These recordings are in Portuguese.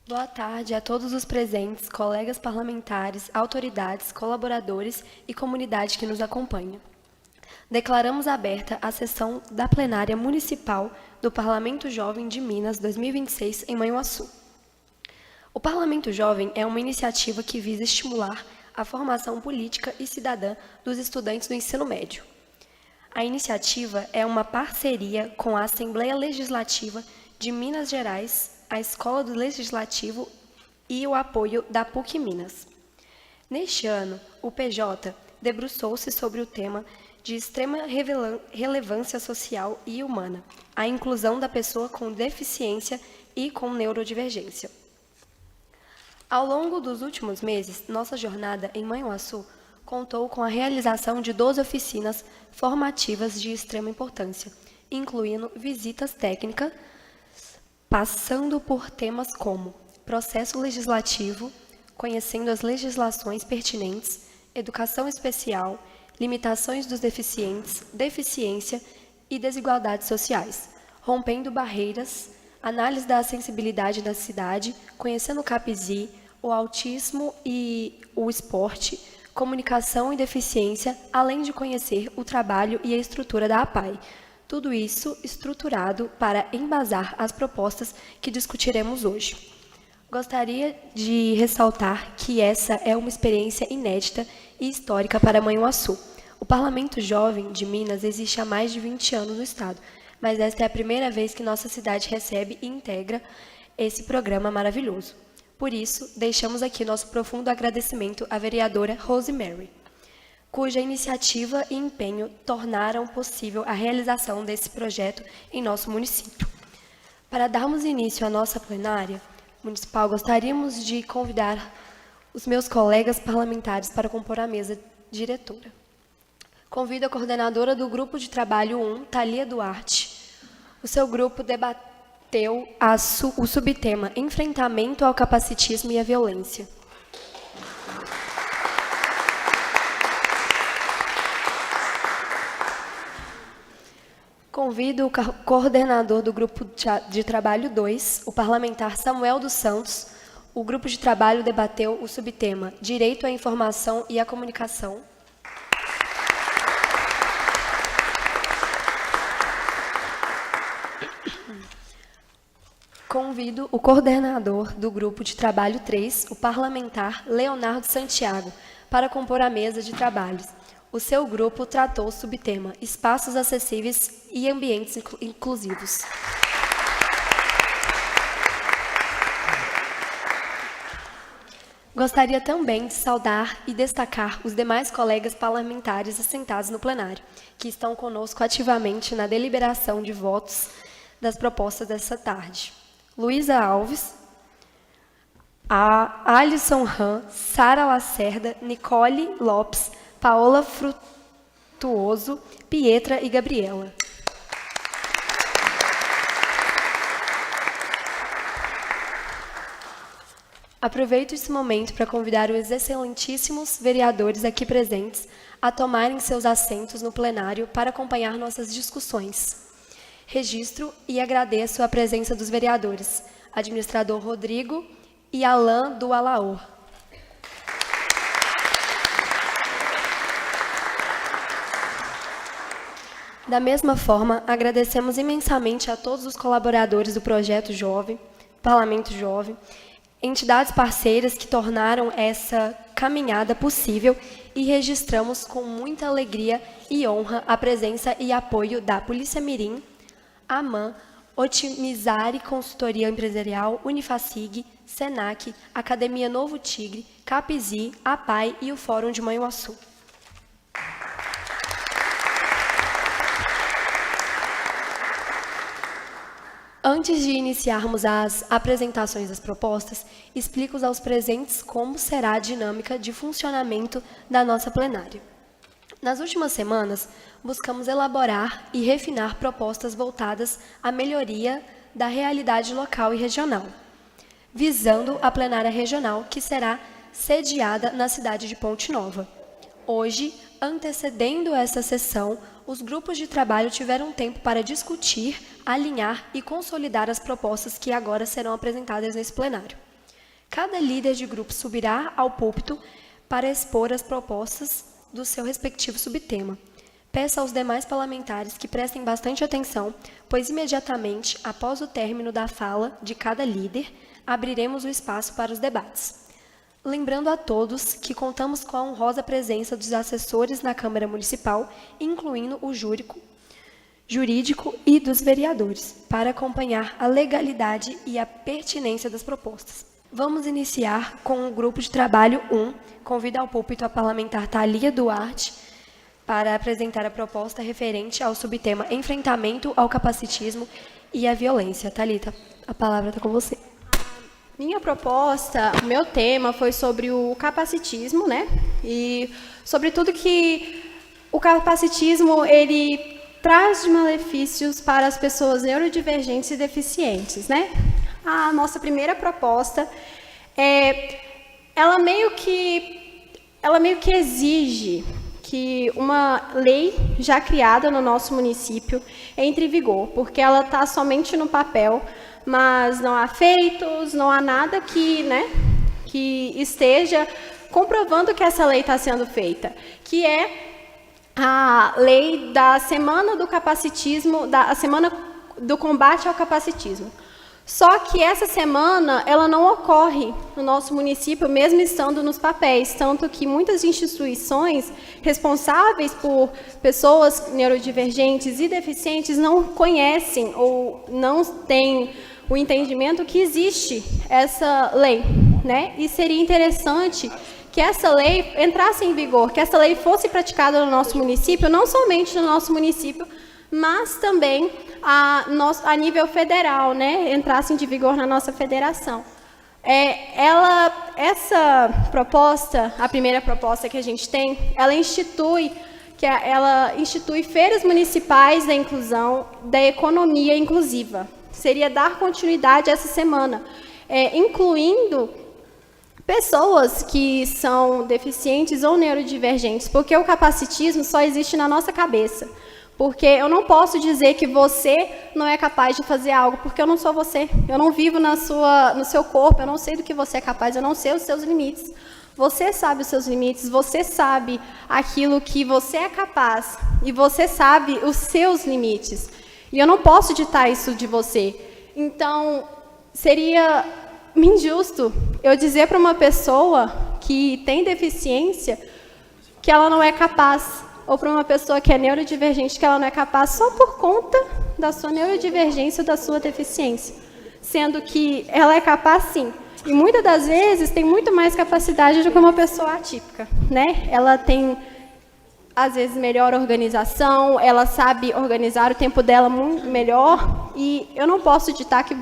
Boa tarde a todos os presentes, colegas parlamentares, autoridades, colaboradores e comunidade que nos acompanha. Declaramos aberta a sessão da plenária municipal do Parlamento Jovem de Minas 2026 em Manhuaçu. O Parlamento Jovem é uma iniciativa que visa estimular a formação política e cidadã dos estudantes do ensino médio. A iniciativa é uma parceria com a Assembleia Legislativa de Minas Gerais, a Escola do Legislativo e o apoio da PUC Minas. Neste ano, o PJ debruçou-se sobre o tema de extrema relevância social e humana, a inclusão da pessoa com deficiência e com neurodivergência. Ao longo dos últimos meses, nossa jornada em Manhuaçu contou com a realização de 12 oficinas formativas de extrema importância, incluindo visitas técnicas, passando por temas como processo legislativo, conhecendo as legislações pertinentes, educação especial, limitações dos deficientes, deficiência e desigualdades sociais, rompendo barreiras, análise da acessibilidade da cidade, conhecendo o CAPESI, o autismo e o esporte, comunicação e deficiência, além de conhecer o trabalho e a estrutura da APAE. Tudo isso estruturado para embasar as propostas que discutiremos hoje. Gostaria de ressaltar que essa é uma experiência inédita e histórica para Manhuaçu. O Parlamento Jovem de Minas existe há mais de 20 anos no estado, mas esta é a primeira vez que nossa cidade recebe e integra esse programa maravilhoso. Por isso, deixamos aqui nosso profundo agradecimento à vereadora Rosemary, cuja iniciativa e empenho tornaram possível a realização desse projeto em nosso município. Para darmos início à nossa plenária municipal, gostaríamos de convidar os meus colegas parlamentares para compor a mesa diretora. Convido a coordenadora do Grupo de Trabalho 1, Thalia Duarte. O seu grupo debateu o subtema Enfrentamento ao Capacitismo e à Violência. Convido o coordenador do Grupo de Trabalho 2, o parlamentar Samuel dos Santos. O Grupo de Trabalho debateu o subtema Direito à Informação e à Comunicação. Convido o coordenador do Grupo de Trabalho 3, o parlamentar Leonardo Santiago, para compor a mesa de trabalhos. O seu grupo tratou o subtema Espaços Acessíveis e Ambientes Inclusivos. Gostaria também de saudar e destacar os demais colegas parlamentares assentados no plenário, que estão conosco ativamente na deliberação de votos das propostas dessa tarde. Luísa Alves, Alisson Ram, Sara Lacerda, Nicole Lopes, Paola Frutuoso, Pietra e Gabriela. Aproveito esse momento para convidar os excelentíssimos vereadores aqui presentes a tomarem seus assentos no plenário para acompanhar nossas discussões. Registro e agradeço a presença dos vereadores, administrador Rodrigo e Alain do Alaor. Da mesma forma, agradecemos imensamente a todos os colaboradores do Projeto Jovem, Parlamento Jovem, entidades parceiras que tornaram essa caminhada possível e registramos com muita alegria e honra a presença e apoio da Polícia Mirim, AMAN, Otimizare Consultoria Empresarial, Unifacig, Senac, Academia Novo Tigre, CAPESI, APAE e o Fórum de Manhuaçu. Antes de iniciarmos as apresentações das propostas, explico aos presentes como será a dinâmica de funcionamento da nossa plenária. Nas últimas semanas, buscamos elaborar e refinar propostas voltadas à melhoria da realidade local e regional, visando a plenária regional que será sediada na cidade de Ponte Nova. Hoje, antecedendo essa sessão, os grupos de trabalho tiveram tempo para discutir, alinhar e consolidar as propostas que agora serão apresentadas nesse plenário. Cada líder de grupo subirá ao púlpito para expor as propostas do seu respectivo subtema. Peço aos demais parlamentares que prestem bastante atenção, pois imediatamente após o término da fala de cada líder, abriremos o espaço para os debates. Lembrando a todos que contamos com a honrosa presença dos assessores na Câmara Municipal, incluindo o jurídico e dos vereadores, para acompanhar a legalidade e a pertinência das propostas. Vamos iniciar com o grupo de trabalho 1. Convido ao púlpito a parlamentar Thalia Duarte para apresentar a proposta referente ao subtema Enfrentamento ao Capacitismo e à Violência. Thalita, a palavra está com você. Minha proposta, o meu tema foi sobre o capacitismo, né? E sobre tudo que o capacitismo ele traz de malefícios para as pessoas neurodivergentes e deficientes, né? A nossa primeira proposta ela meio que exige que uma lei já criada no nosso município entre em vigor, porque ela está somente no papel, mas não há feitos, não há nada que esteja comprovando que essa lei está sendo feita, que é a lei da Semana do Capacitismo, a Semana do Combate ao Capacitismo. Só que essa semana, ela não ocorre no nosso município, mesmo estando nos papéis, tanto que muitas instituições responsáveis por pessoas neurodivergentes e deficientes não conhecem ou não têm o entendimento que existe essa lei, né? E seria interessante que essa lei entrasse em vigor, que essa lei fosse praticada no nosso município, não somente no nosso município, mas também a nível federal, né, entrassem de vigor na nossa federação. Essa proposta, a primeira proposta que a gente tem, ela institui feiras municipais da inclusão, da economia inclusiva. Seria dar continuidade a essa semana, incluindo pessoas que são deficientes ou neurodivergentes, porque o capacitismo só existe na nossa cabeça. Porque eu não posso dizer que você não é capaz de fazer algo, porque eu não sou você. Eu não vivo no seu corpo, eu não sei do que você é capaz, eu não sei os seus limites. Você sabe os seus limites, você sabe aquilo que você é capaz, e você sabe os seus limites. E eu não posso ditar isso de você. Então, seria injusto eu dizer para uma pessoa que tem deficiência que ela não é capaz, ou para uma pessoa que é neurodivergente que ela não é capaz só por conta da sua neurodivergência ou da sua deficiência, sendo que ela é capaz sim. E muitas das vezes tem muito mais capacidade do que uma pessoa atípica, né? Ela tem, às vezes, melhor organização, ela sabe organizar o tempo dela muito melhor, e eu não posso ditar que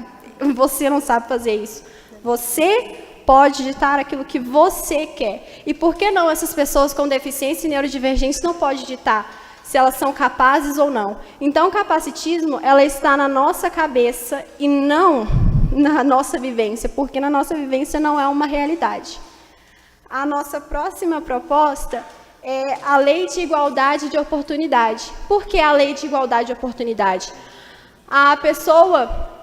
você não sabe fazer isso. Você pode ditar aquilo que você quer. E por que não essas pessoas com deficiência e neurodivergência não podem ditar se elas são capazes ou não? Então, o capacitismo, ela está na nossa cabeça e não na nossa vivência, porque na nossa vivência não é uma realidade. A nossa próxima proposta é a Lei de Igualdade de Oportunidade. Por que a Lei de Igualdade de Oportunidade? A pessoa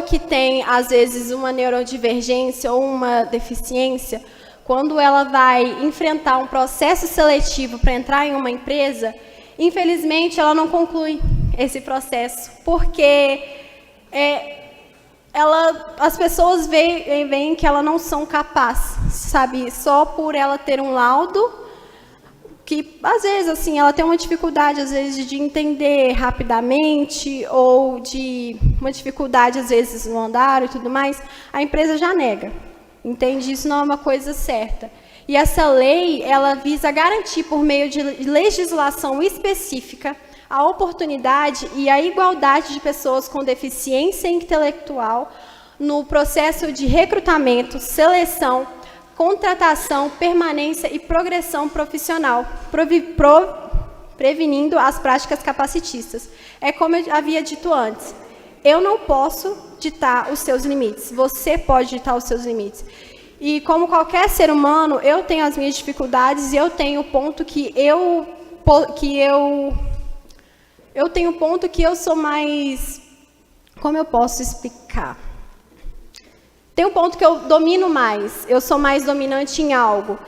que tem, às vezes, uma neurodivergência ou uma deficiência, quando ela vai enfrentar um processo seletivo para entrar em uma empresa, infelizmente, ela não conclui esse processo, porque as pessoas veem que ela não são capazes, sabe? Só por ela ter um laudo, que, às vezes, assim, ela tem uma dificuldade, às vezes, de entender rapidamente, ou de uma dificuldade, às vezes, no andar e tudo mais, a empresa já nega, entende? Isso não é uma coisa certa. E essa lei, ela visa garantir, por meio de legislação específica, a oportunidade e a igualdade de pessoas com deficiência intelectual no processo de recrutamento, seleção, contratação, permanência e progressão profissional, prevenindo as práticas capacitistas. É como eu havia dito antes, eu não posso ditar os seus limites, você pode ditar os seus limites. E como qualquer ser humano, eu tenho as minhas dificuldades e eu tenho o ponto que eu tenho um ponto que eu sou mais... Como eu posso explicar? tem um ponto que eu domino mais, eu sou mais dominante em algo.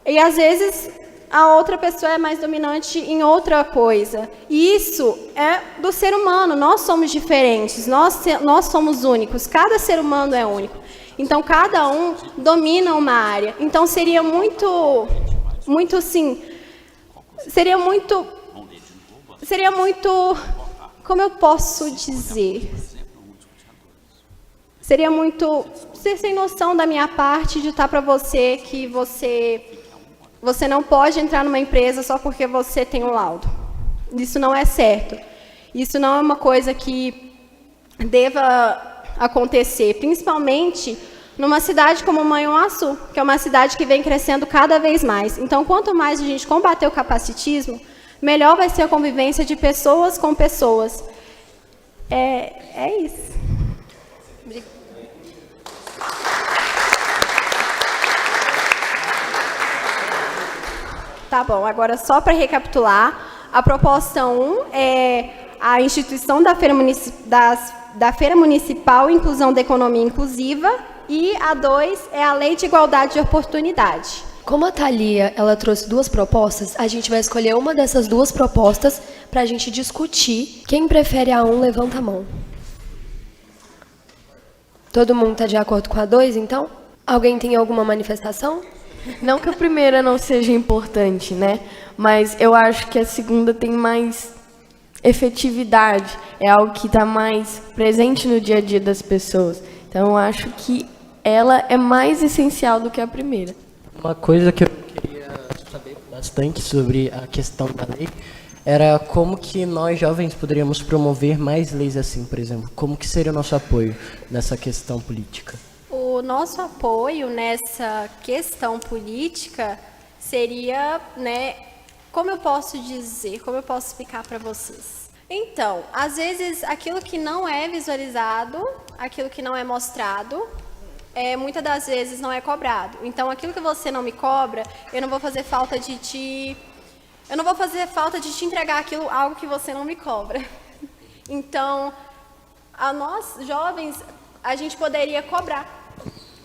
E, às vezes, a outra pessoa é mais dominante em outra coisa. E isso é do ser humano, nós somos diferentes, nós somos únicos, cada ser humano é único. Então, cada um domina uma área. Então, seria muito, assim, seria muito, como eu posso dizer? Seria muito ser sem noção da minha parte de estar para você que você não pode entrar numa empresa só porque você tem um laudo. Isso não é certo. Isso não é uma coisa que deva acontecer, principalmente numa cidade como Manhuaçu, que é uma cidade que vem crescendo cada vez mais. Então, quanto mais a gente combater o capacitismo, melhor vai ser a convivência de pessoas com pessoas. É isso. Tá bom, agora só para recapitular, a proposta 1 é a instituição da Feira Municipal Inclusão da Economia Inclusiva e a 2 é a Lei de Igualdade de Oportunidade. Como a Thalia, ela trouxe 2 propostas, a gente vai escolher uma dessas 2 propostas para a gente discutir. Quem prefere a 1, levanta a mão. Todo mundo está de acordo com a 2, então? Alguém tem alguma manifestação? Não que a primeira não seja importante, né? Mas eu acho que a segunda tem mais efetividade, é algo que está mais presente no dia a dia das pessoas. Então, eu acho que ela é mais essencial do que a primeira. Uma coisa que eu queria saber bastante sobre a questão da lei era como que nós, jovens, poderíamos promover mais leis assim, por exemplo. Como que seria o nosso apoio nessa questão política? O nosso apoio nessa questão política seria, né, como eu posso dizer, como eu posso explicar para vocês? Então, às vezes, aquilo que não é visualizado, aquilo que não é mostrado, muitas das vezes não é cobrado. Então, aquilo que você não me cobra, eu não vou fazer falta de te entregar algo que você não me cobra. Então, a nós, jovens, a gente poderia cobrar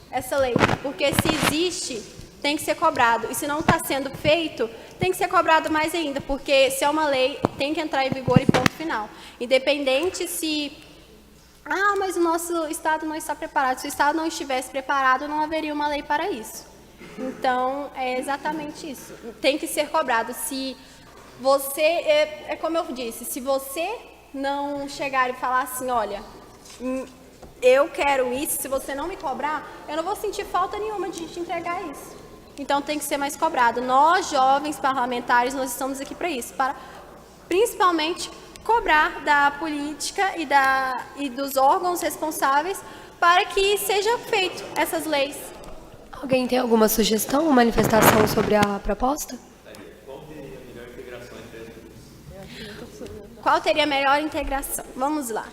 essa lei, porque se existe, tem que ser cobrado. E se não está sendo feito, tem que ser cobrado mais ainda, porque se é uma lei, tem que entrar em vigor e ponto final. Independente se... mas o nosso Estado não está preparado. Se o Estado não estivesse preparado, não haveria uma lei para isso. Então, é exatamente isso. Tem que ser cobrado. Se você... É como eu disse, se você não chegar e falar assim, olha... eu quero isso, se você não me cobrar, eu não vou sentir falta nenhuma de te entregar isso. Então, tem que ser mais cobrado. Nós, jovens parlamentares, nós estamos aqui para isso, para principalmente cobrar da política e dos órgãos responsáveis para que sejam feitas essas leis. Alguém tem alguma sugestão ou manifestação sobre a proposta? Qual teria a melhor integração? Vamos lá.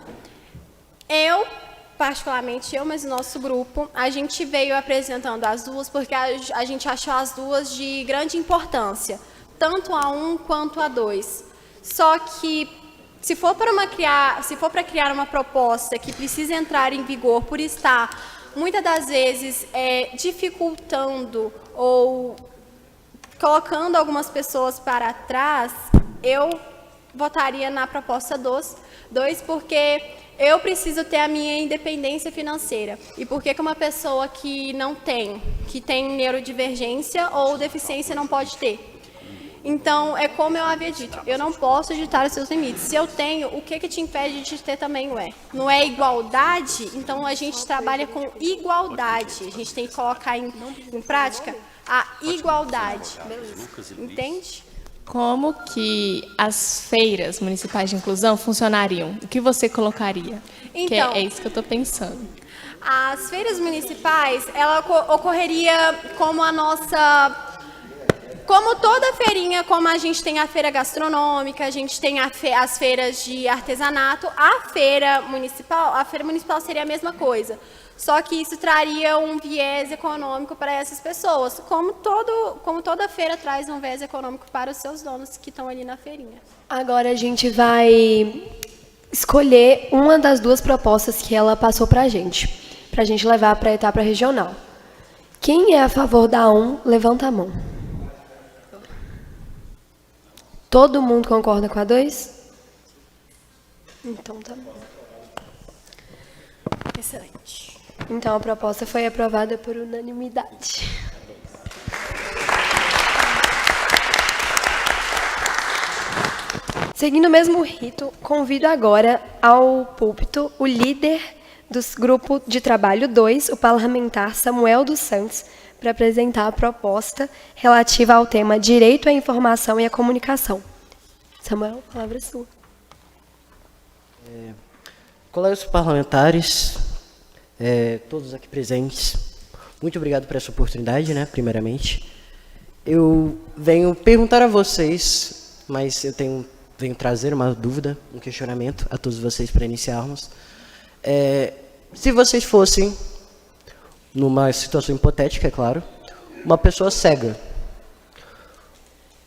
Particularmente eu, mas o nosso grupo, a gente veio apresentando as 2 porque a gente achou as 2 de grande importância, tanto a 1 quanto a 2. Só que, se for para criar uma proposta que precisa entrar em vigor por estar, muitas das vezes, dificultando ou colocando algumas pessoas para trás, eu votaria na proposta 2, porque... eu preciso ter a minha independência financeira. E por que uma pessoa que tem neurodivergência ou deficiência não pode ter? Então, é como eu havia dito, eu não posso ditar os seus limites. Se eu tenho, o que te impede de ter também Não é igualdade? Então, a gente trabalha com igualdade. A gente tem que colocar em prática a igualdade. Entende? Como que as feiras municipais de inclusão funcionariam? O que você colocaria? Então, que é isso que eu estou pensando. As feiras municipais, ela ocorreria como como toda feirinha, como a gente tem a feira gastronômica, a gente tem as feiras de artesanato, a feira municipal seria a mesma coisa. Só que isso traria um viés econômico para essas pessoas, como toda feira traz um viés econômico para os seus donos que estão ali na feirinha. Agora a gente vai escolher uma das 2 propostas que ela passou para a gente. para a gente levar para a etapa regional. Quem é a favor da 1, levanta a mão. Todo mundo concorda com a 2? Então tá bom. Excelente. Então a proposta foi aprovada por unanimidade. Seguindo o mesmo rito, convido agora ao púlpito o líder do grupo de trabalho 2, o parlamentar Samuel dos Santos, para apresentar a proposta relativa ao tema Direito à Informação e à Comunicação. Samuel, a palavra é sua. Colegas parlamentares, todos aqui presentes, muito obrigado por essa oportunidade, né, primeiramente. Eu venho perguntar a vocês, mas eu venho trazer uma dúvida, um questionamento a todos vocês para iniciarmos. Se vocês fossem, numa situação hipotética, é claro, uma pessoa cega,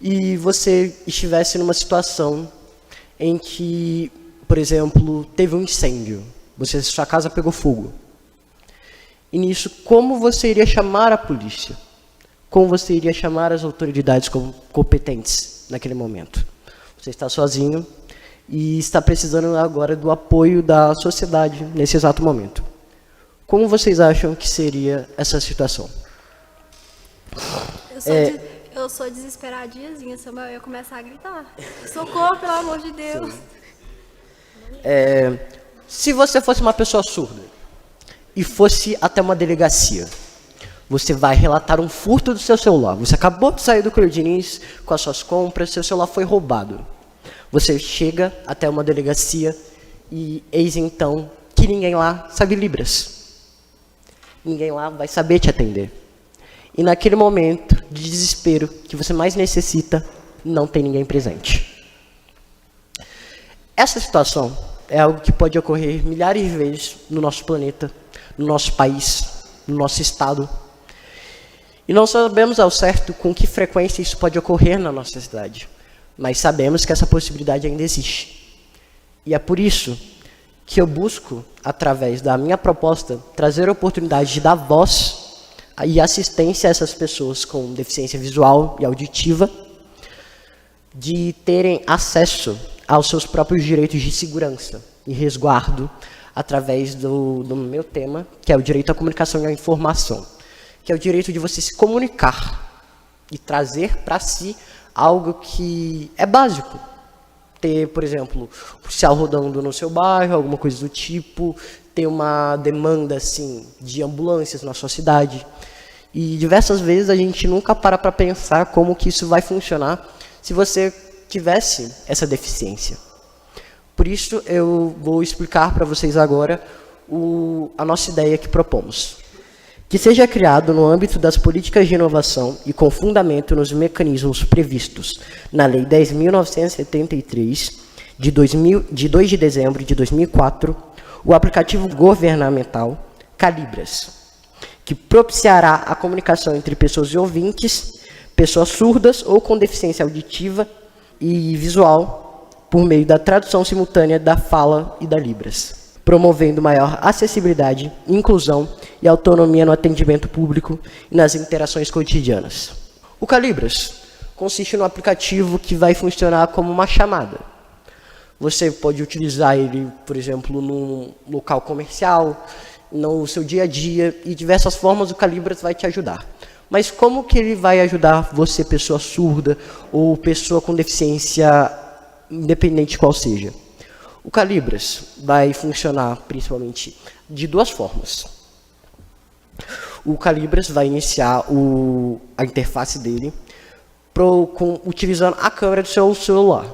e você estivesse numa situação em que, por exemplo, teve um incêndio, sua casa pegou fogo, e nisso, como você iria chamar a polícia? Como você iria chamar as autoridades competentes naquele momento? Você está sozinho e está precisando agora do apoio da sociedade nesse exato momento. Como vocês acham que seria essa situação? Eu sou desesperadiazinha, Samuel, eu ia começar a gritar. Socorro, pelo amor de Deus. Se você fosse uma pessoa surda e fosse até uma delegacia, você vai relatar um furto do seu celular. Você acabou de sair do Cordinins com as suas compras, seu celular foi roubado. Você chega até uma delegacia e eis então que ninguém lá sabe Libras. Ninguém lá vai saber te atender. E naquele momento de desespero que você mais necessita, não tem ninguém presente. Essa situação é algo que pode ocorrer milhares de vezes no nosso planeta, no nosso país, no nosso estado. E não sabemos ao certo com que frequência isso pode ocorrer na nossa cidade, mas sabemos que essa possibilidade ainda existe. E é por isso que eu busco, através da minha proposta, trazer a oportunidade de dar voz e assistência a essas pessoas com deficiência visual e auditiva, de terem acesso aos seus próprios direitos de segurança e resguardo, através do meu tema, que é o direito à comunicação e à informação, que é o direito de você se comunicar e trazer para si algo que é básico. Ter, por exemplo, policial rodando no seu bairro, alguma coisa do tipo, ter uma demanda assim, de ambulâncias na sua cidade. E diversas vezes a gente nunca para pensar como que isso vai funcionar se você tivesse essa deficiência. Por isso eu vou explicar para vocês agora a nossa ideia que propomos. Que seja criado no âmbito das políticas de inovação e com fundamento nos mecanismos previstos na Lei 10.973, de 2 de dezembro de 2004, o aplicativo governamental Calibras, que propiciará a comunicação entre pessoas e ouvintes, pessoas surdas ou com deficiência auditiva e visual, por meio da tradução simultânea da fala e da Libras, promovendo maior acessibilidade, inclusão e autonomia no atendimento público e nas interações cotidianas. O Calibras consiste no aplicativo que vai funcionar como uma chamada. Você pode utilizar ele, por exemplo, num local comercial, no seu dia a dia, e de diversas formas o Calibras vai te ajudar. Mas como que ele vai ajudar você, pessoa surda ou pessoa com deficiência, independente qual seja? O Calibras vai funcionar principalmente de duas formas. O Calibras vai iniciar a interface dele utilizando a câmera do seu celular.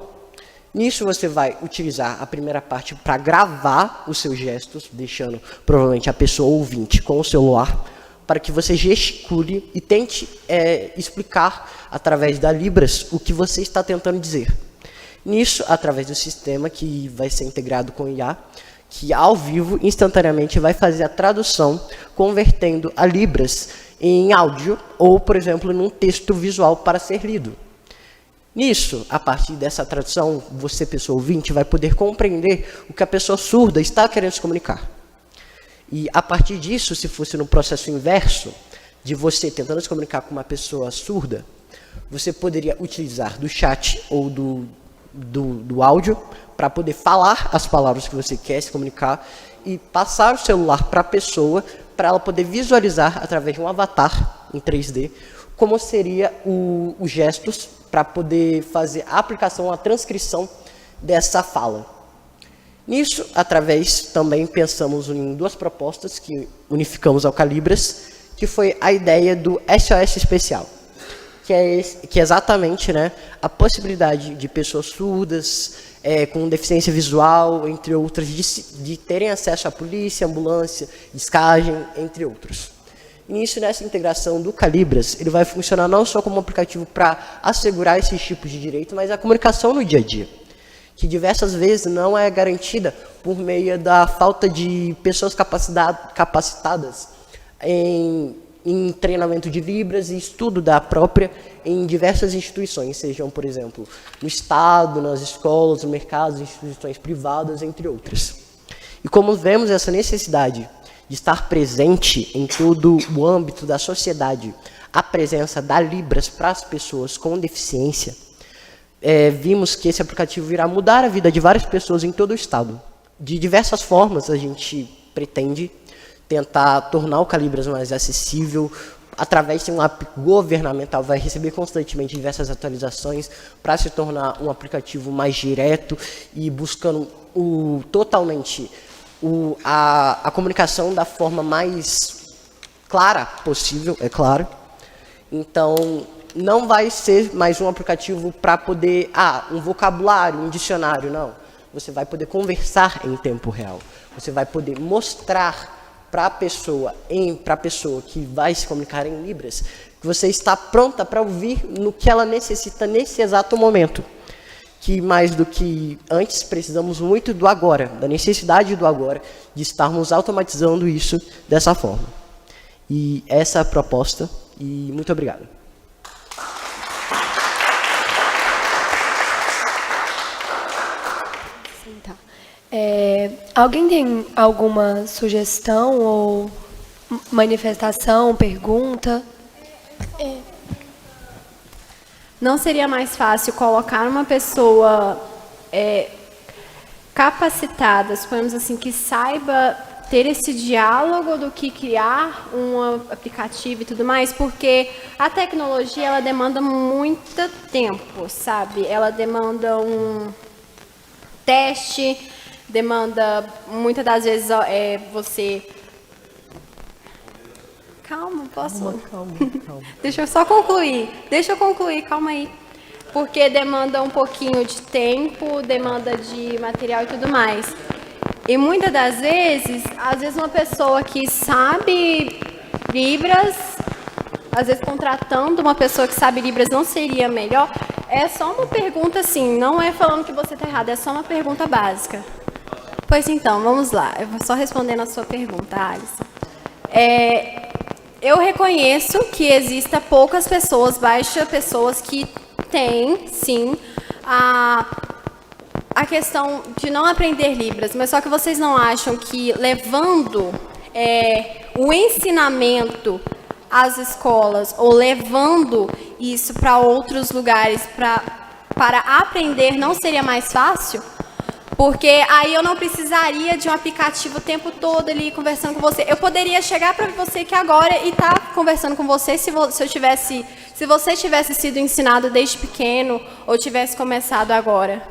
Nisso você vai utilizar a primeira parte para gravar os seus gestos, deixando provavelmente a pessoa ouvinte com o celular, para que você gesticule e tente explicar através da Libras o que você está tentando dizer. Nisso, através do sistema que vai ser integrado com o IA, que ao vivo, instantaneamente, vai fazer a tradução, convertendo a Libras em áudio ou, por exemplo, num texto visual para ser lido. Nisso, a partir dessa tradução, você, pessoa ouvinte, vai poder compreender o que a pessoa surda está querendo se comunicar. E, a partir disso, se fosse no processo inverso, de você tentando se comunicar com uma pessoa surda, você poderia utilizar do chat ou do áudio para poder falar as palavras que você quer se comunicar e passar o celular para a pessoa, para ela poder visualizar através de um avatar em 3D como seria os gestos para poder fazer a aplicação, a transcrição dessa fala. Nisso, através, também pensamos em duas propostas que unificamos ao Calibras, que foi a ideia do SOS Especial, que é exatamente, né, a possibilidade de pessoas surdas, com deficiência visual, entre outras, de terem acesso à polícia, ambulância, descagem, entre outros. Nisso, nessa integração do Calibras, ele vai funcionar não só como um aplicativo para assegurar esses tipos de direito, mas a comunicação no dia a dia, que diversas vezes não é garantida por meio da falta de pessoas capacitadas em treinamento de Libras e estudo da própria em diversas instituições, sejam, por exemplo, no Estado, nas escolas, no mercado, instituições privadas, entre outras. E como vemos essa necessidade de estar presente em todo o âmbito da sociedade, a presença da Libras para as pessoas com deficiência, vimos que esse aplicativo irá mudar a vida de várias pessoas em todo o Estado. De diversas formas, a gente pretende tentar tornar o Calibras mais acessível, através de um app governamental, vai receber constantemente diversas atualizações para se tornar um aplicativo mais direto e buscando totalmente a comunicação da forma mais clara possível, é claro. Então, não vai ser mais um aplicativo para poder, um vocabulário, um dicionário, não. Você vai poder conversar em tempo real. Você vai poder mostrar para a pessoa que vai se comunicar em Libras, que você está pronta para ouvir no que ela necessita nesse exato momento. Que mais do que antes, precisamos muito do agora, da necessidade do agora, de estarmos automatizando isso dessa forma. E essa é a proposta, e muito obrigado. Alguém tem alguma sugestão ou manifestação, pergunta? Não seria mais fácil colocar uma pessoa capacitada, suponhamos assim, que saiba ter esse diálogo do que criar um aplicativo e tudo mais? Porque a tecnologia, ela demanda muito tempo, sabe? Ela demanda um teste, demanda, muitas das vezes, você... Calma, posso? Calma. Deixa eu só concluir. Calma aí. Porque demanda um pouquinho de tempo, demanda de material e tudo mais. E muitas das vezes, uma pessoa que sabe Libras, às vezes contratando uma pessoa que sabe Libras não seria melhor? É só uma pergunta assim, não é falando que você está errado, é só uma pergunta básica. Pois então, vamos lá. Eu vou só respondendo a sua pergunta, Alisson. Eu reconheço que exista poucas pessoas, pessoas que têm, sim, a questão de não aprender Libras, mas só que vocês não acham que levando o ensinamento às escolas ou levando isso para outros lugares para aprender não seria mais fácil? Porque aí eu não precisaria de um aplicativo o tempo todo ali conversando com você. Eu poderia chegar para você aqui agora e estar conversando com você se você tivesse sido ensinado desde pequeno ou tivesse começado agora.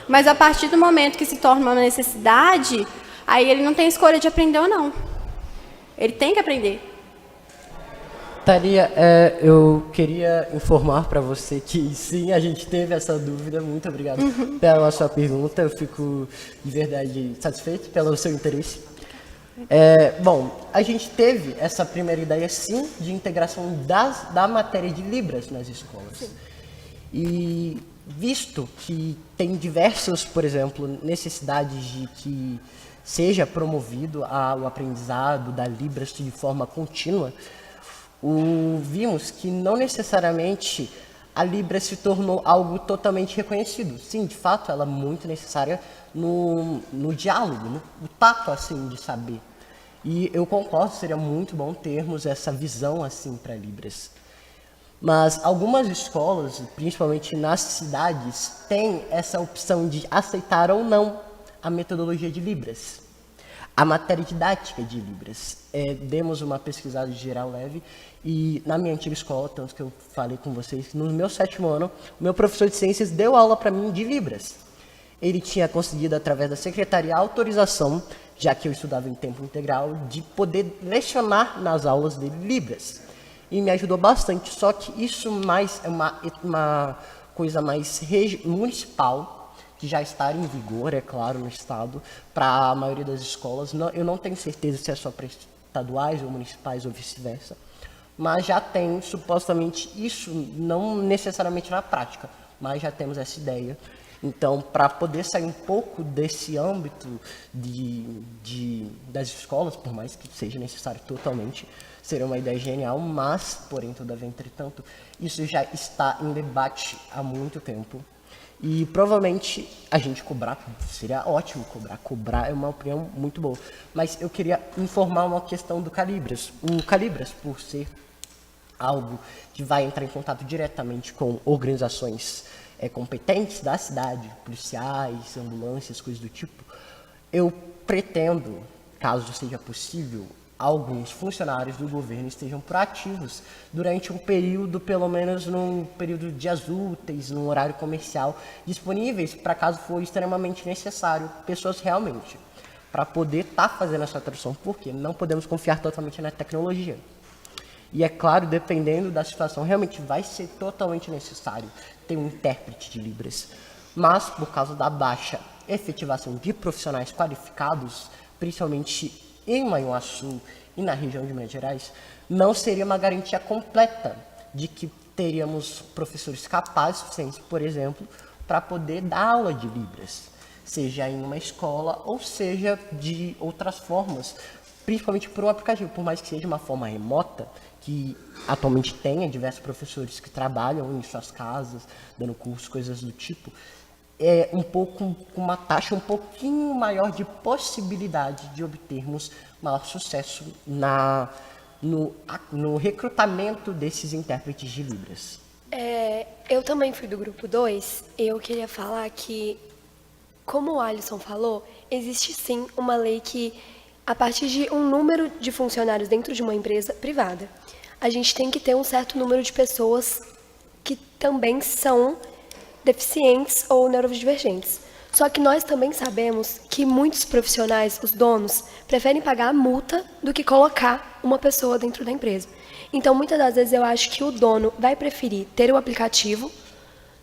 Mas a partir do momento que se torna uma necessidade, aí ele não tem escolha de aprender ou não. Ele tem que aprender. Thalia, eu queria informar para você que sim, a gente teve essa dúvida. Muito obrigado pela sua pergunta. Eu fico de verdade satisfeito pelo seu interesse. Bom, a gente teve essa primeira ideia, sim, de integração da matéria de Libras nas escolas. Sim. E visto que tem diversas, por exemplo, necessidades de que seja promovido o aprendizado da Libras de forma contínua, vimos que não necessariamente a Libras se tornou algo totalmente reconhecido. Sim, de fato, ela é muito necessária no diálogo, no tato, assim, de saber. E eu concordo, seria muito bom termos essa visão, assim, para Libras. Mas algumas escolas, principalmente nas cidades, têm essa opção de aceitar ou não a metodologia de Libras, a matéria didática de Libras. Demos uma pesquisada de geral leve e na minha antiga escola, tanto que eu falei com vocês, no meu 7º ano, o meu professor de ciências deu aula para mim de Libras. Ele tinha conseguido, através da secretaria, a autorização, já que eu estudava em tempo integral, de poder lecionar nas aulas dele Libras. E me ajudou bastante, só que isso mais é uma coisa mais municipal, que já está em vigor, é claro, no estado, para a maioria das escolas. Eu não tenho certeza se é só para estaduais ou municipais ou vice-versa, mas já tem supostamente isso, não necessariamente na prática, mas já temos essa ideia. Então, para poder sair um pouco desse âmbito das escolas, por mais que seja necessário totalmente, seria uma ideia genial, mas, porém, todavia, entretanto, isso já está em debate há muito tempo. E provavelmente a gente cobrar, seria ótimo cobrar é uma opinião muito boa. Mas eu queria informar uma questão do Calibras. O Calibras, por ser algo que vai entrar em contato diretamente com organizações competentes da cidade, policiais, ambulâncias, coisas do tipo, eu pretendo, caso seja possível, alguns funcionários do governo estejam proativos durante um período, pelo menos num período de dias úteis, num horário comercial, disponíveis para caso for extremamente necessário, pessoas realmente, para poder estar fazendo essa tradução, porque não podemos confiar totalmente na tecnologia. E é claro, dependendo da situação, realmente vai ser totalmente necessário ter um intérprete de Libras. Mas, por causa da baixa efetivação de profissionais qualificados, principalmente em Manhuaçu e na região de Minas Gerais, não seria uma garantia completa de que teríamos professores capazes, suficientes, por exemplo, para poder dar aula de Libras, seja em uma escola ou seja de outras formas, principalmente por um aplicativo, por mais que seja uma forma remota, que atualmente tenha diversos professores que trabalham em suas casas, dando cursos, coisas do tipo, é um pouco com uma taxa um pouquinho maior de possibilidade de obtermos maior sucesso no recrutamento desses intérpretes de Libras. Eu também fui do grupo 2. Eu queria falar que, como o Alisson falou, existe sim uma lei que, a partir de um número de funcionários dentro de uma empresa privada, a gente tem que ter um certo número de pessoas que também são deficientes ou neurodivergentes. Só que nós também sabemos que muitos profissionais, os donos, preferem pagar a multa do que colocar uma pessoa dentro da empresa. Então, muitas das vezes, eu acho que o dono vai preferir ter o aplicativo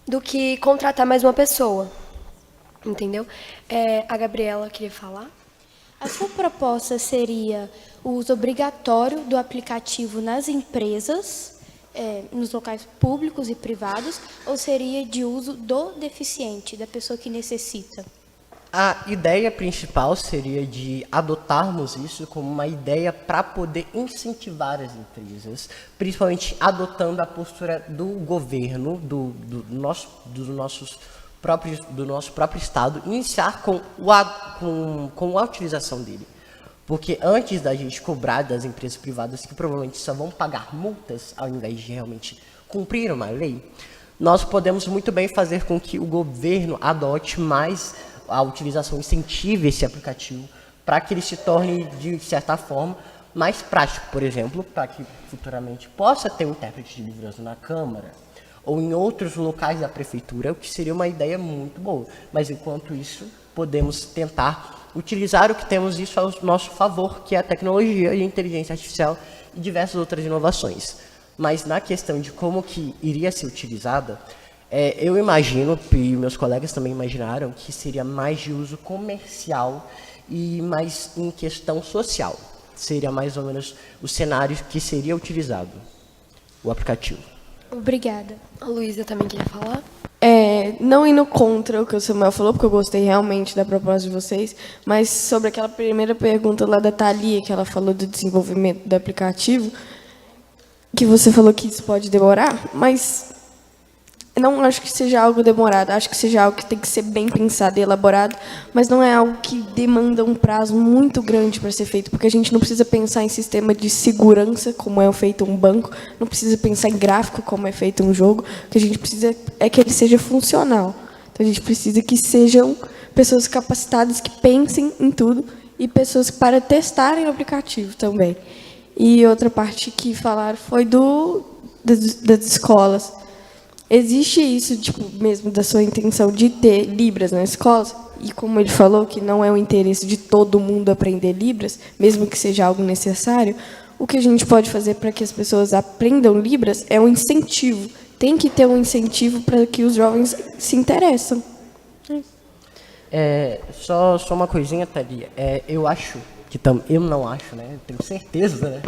do que contratar mais uma pessoa. Entendeu? A Gabriela queria falar. A sua proposta seria o uso obrigatório do aplicativo nas empresas, nos locais públicos e privados, ou seria de uso do deficiente, da pessoa que necessita? A ideia principal seria de adotarmos isso como uma ideia para poder incentivar as empresas, principalmente adotando a postura do governo, do nosso próprio Estado, iniciar com a utilização dele. Porque antes da gente cobrar das empresas privadas, que provavelmente só vão pagar multas ao invés de realmente cumprir uma lei, nós podemos muito bem fazer com que o governo adote mais a utilização, incentive esse aplicativo para que ele se torne, de certa forma, mais prático, por exemplo, para que futuramente possa ter um intérprete de Libras na Câmara ou em outros locais da prefeitura, o que seria uma ideia muito boa. Mas, enquanto isso, podemos tentar utilizar o que temos isso ao nosso favor, que é a tecnologia e a inteligência artificial e diversas outras inovações. Mas, na questão de como que iria ser utilizada, eu imagino, e meus colegas também imaginaram, que seria mais de uso comercial e mais em questão social. Seria mais ou menos o cenário que seria utilizado, o aplicativo. Obrigada. A Luísa também queria falar. Não indo contra o que o Samuel falou, porque eu gostei realmente da proposta de vocês, mas sobre aquela primeira pergunta lá da Thalia, que ela falou do desenvolvimento do aplicativo, que você falou que isso pode demorar, mas Não acho que seja algo demorado, acho que seja algo que tem que ser bem pensado e elaborado, mas não é algo que demanda um prazo muito grande para ser feito, porque a gente não precisa pensar em sistema de segurança, como é feito um banco, não precisa pensar em gráfico, como é feito um jogo, o que a gente precisa é que ele seja funcional. Então, a gente precisa que sejam pessoas capacitadas, que pensem em tudo, e pessoas para testarem o aplicativo também. E outra parte que falaram foi das escolas. Existe isso, tipo, mesmo da sua intenção de ter Libras nas escolas? E como ele falou que não é o interesse de todo mundo aprender Libras, mesmo que seja algo necessário, o que a gente pode fazer para que as pessoas aprendam Libras é um incentivo. Tem que ter um incentivo para que os jovens se interessem. Só uma coisinha, Thalia. Eu acho que eu não acho, né? Tenho certeza, né?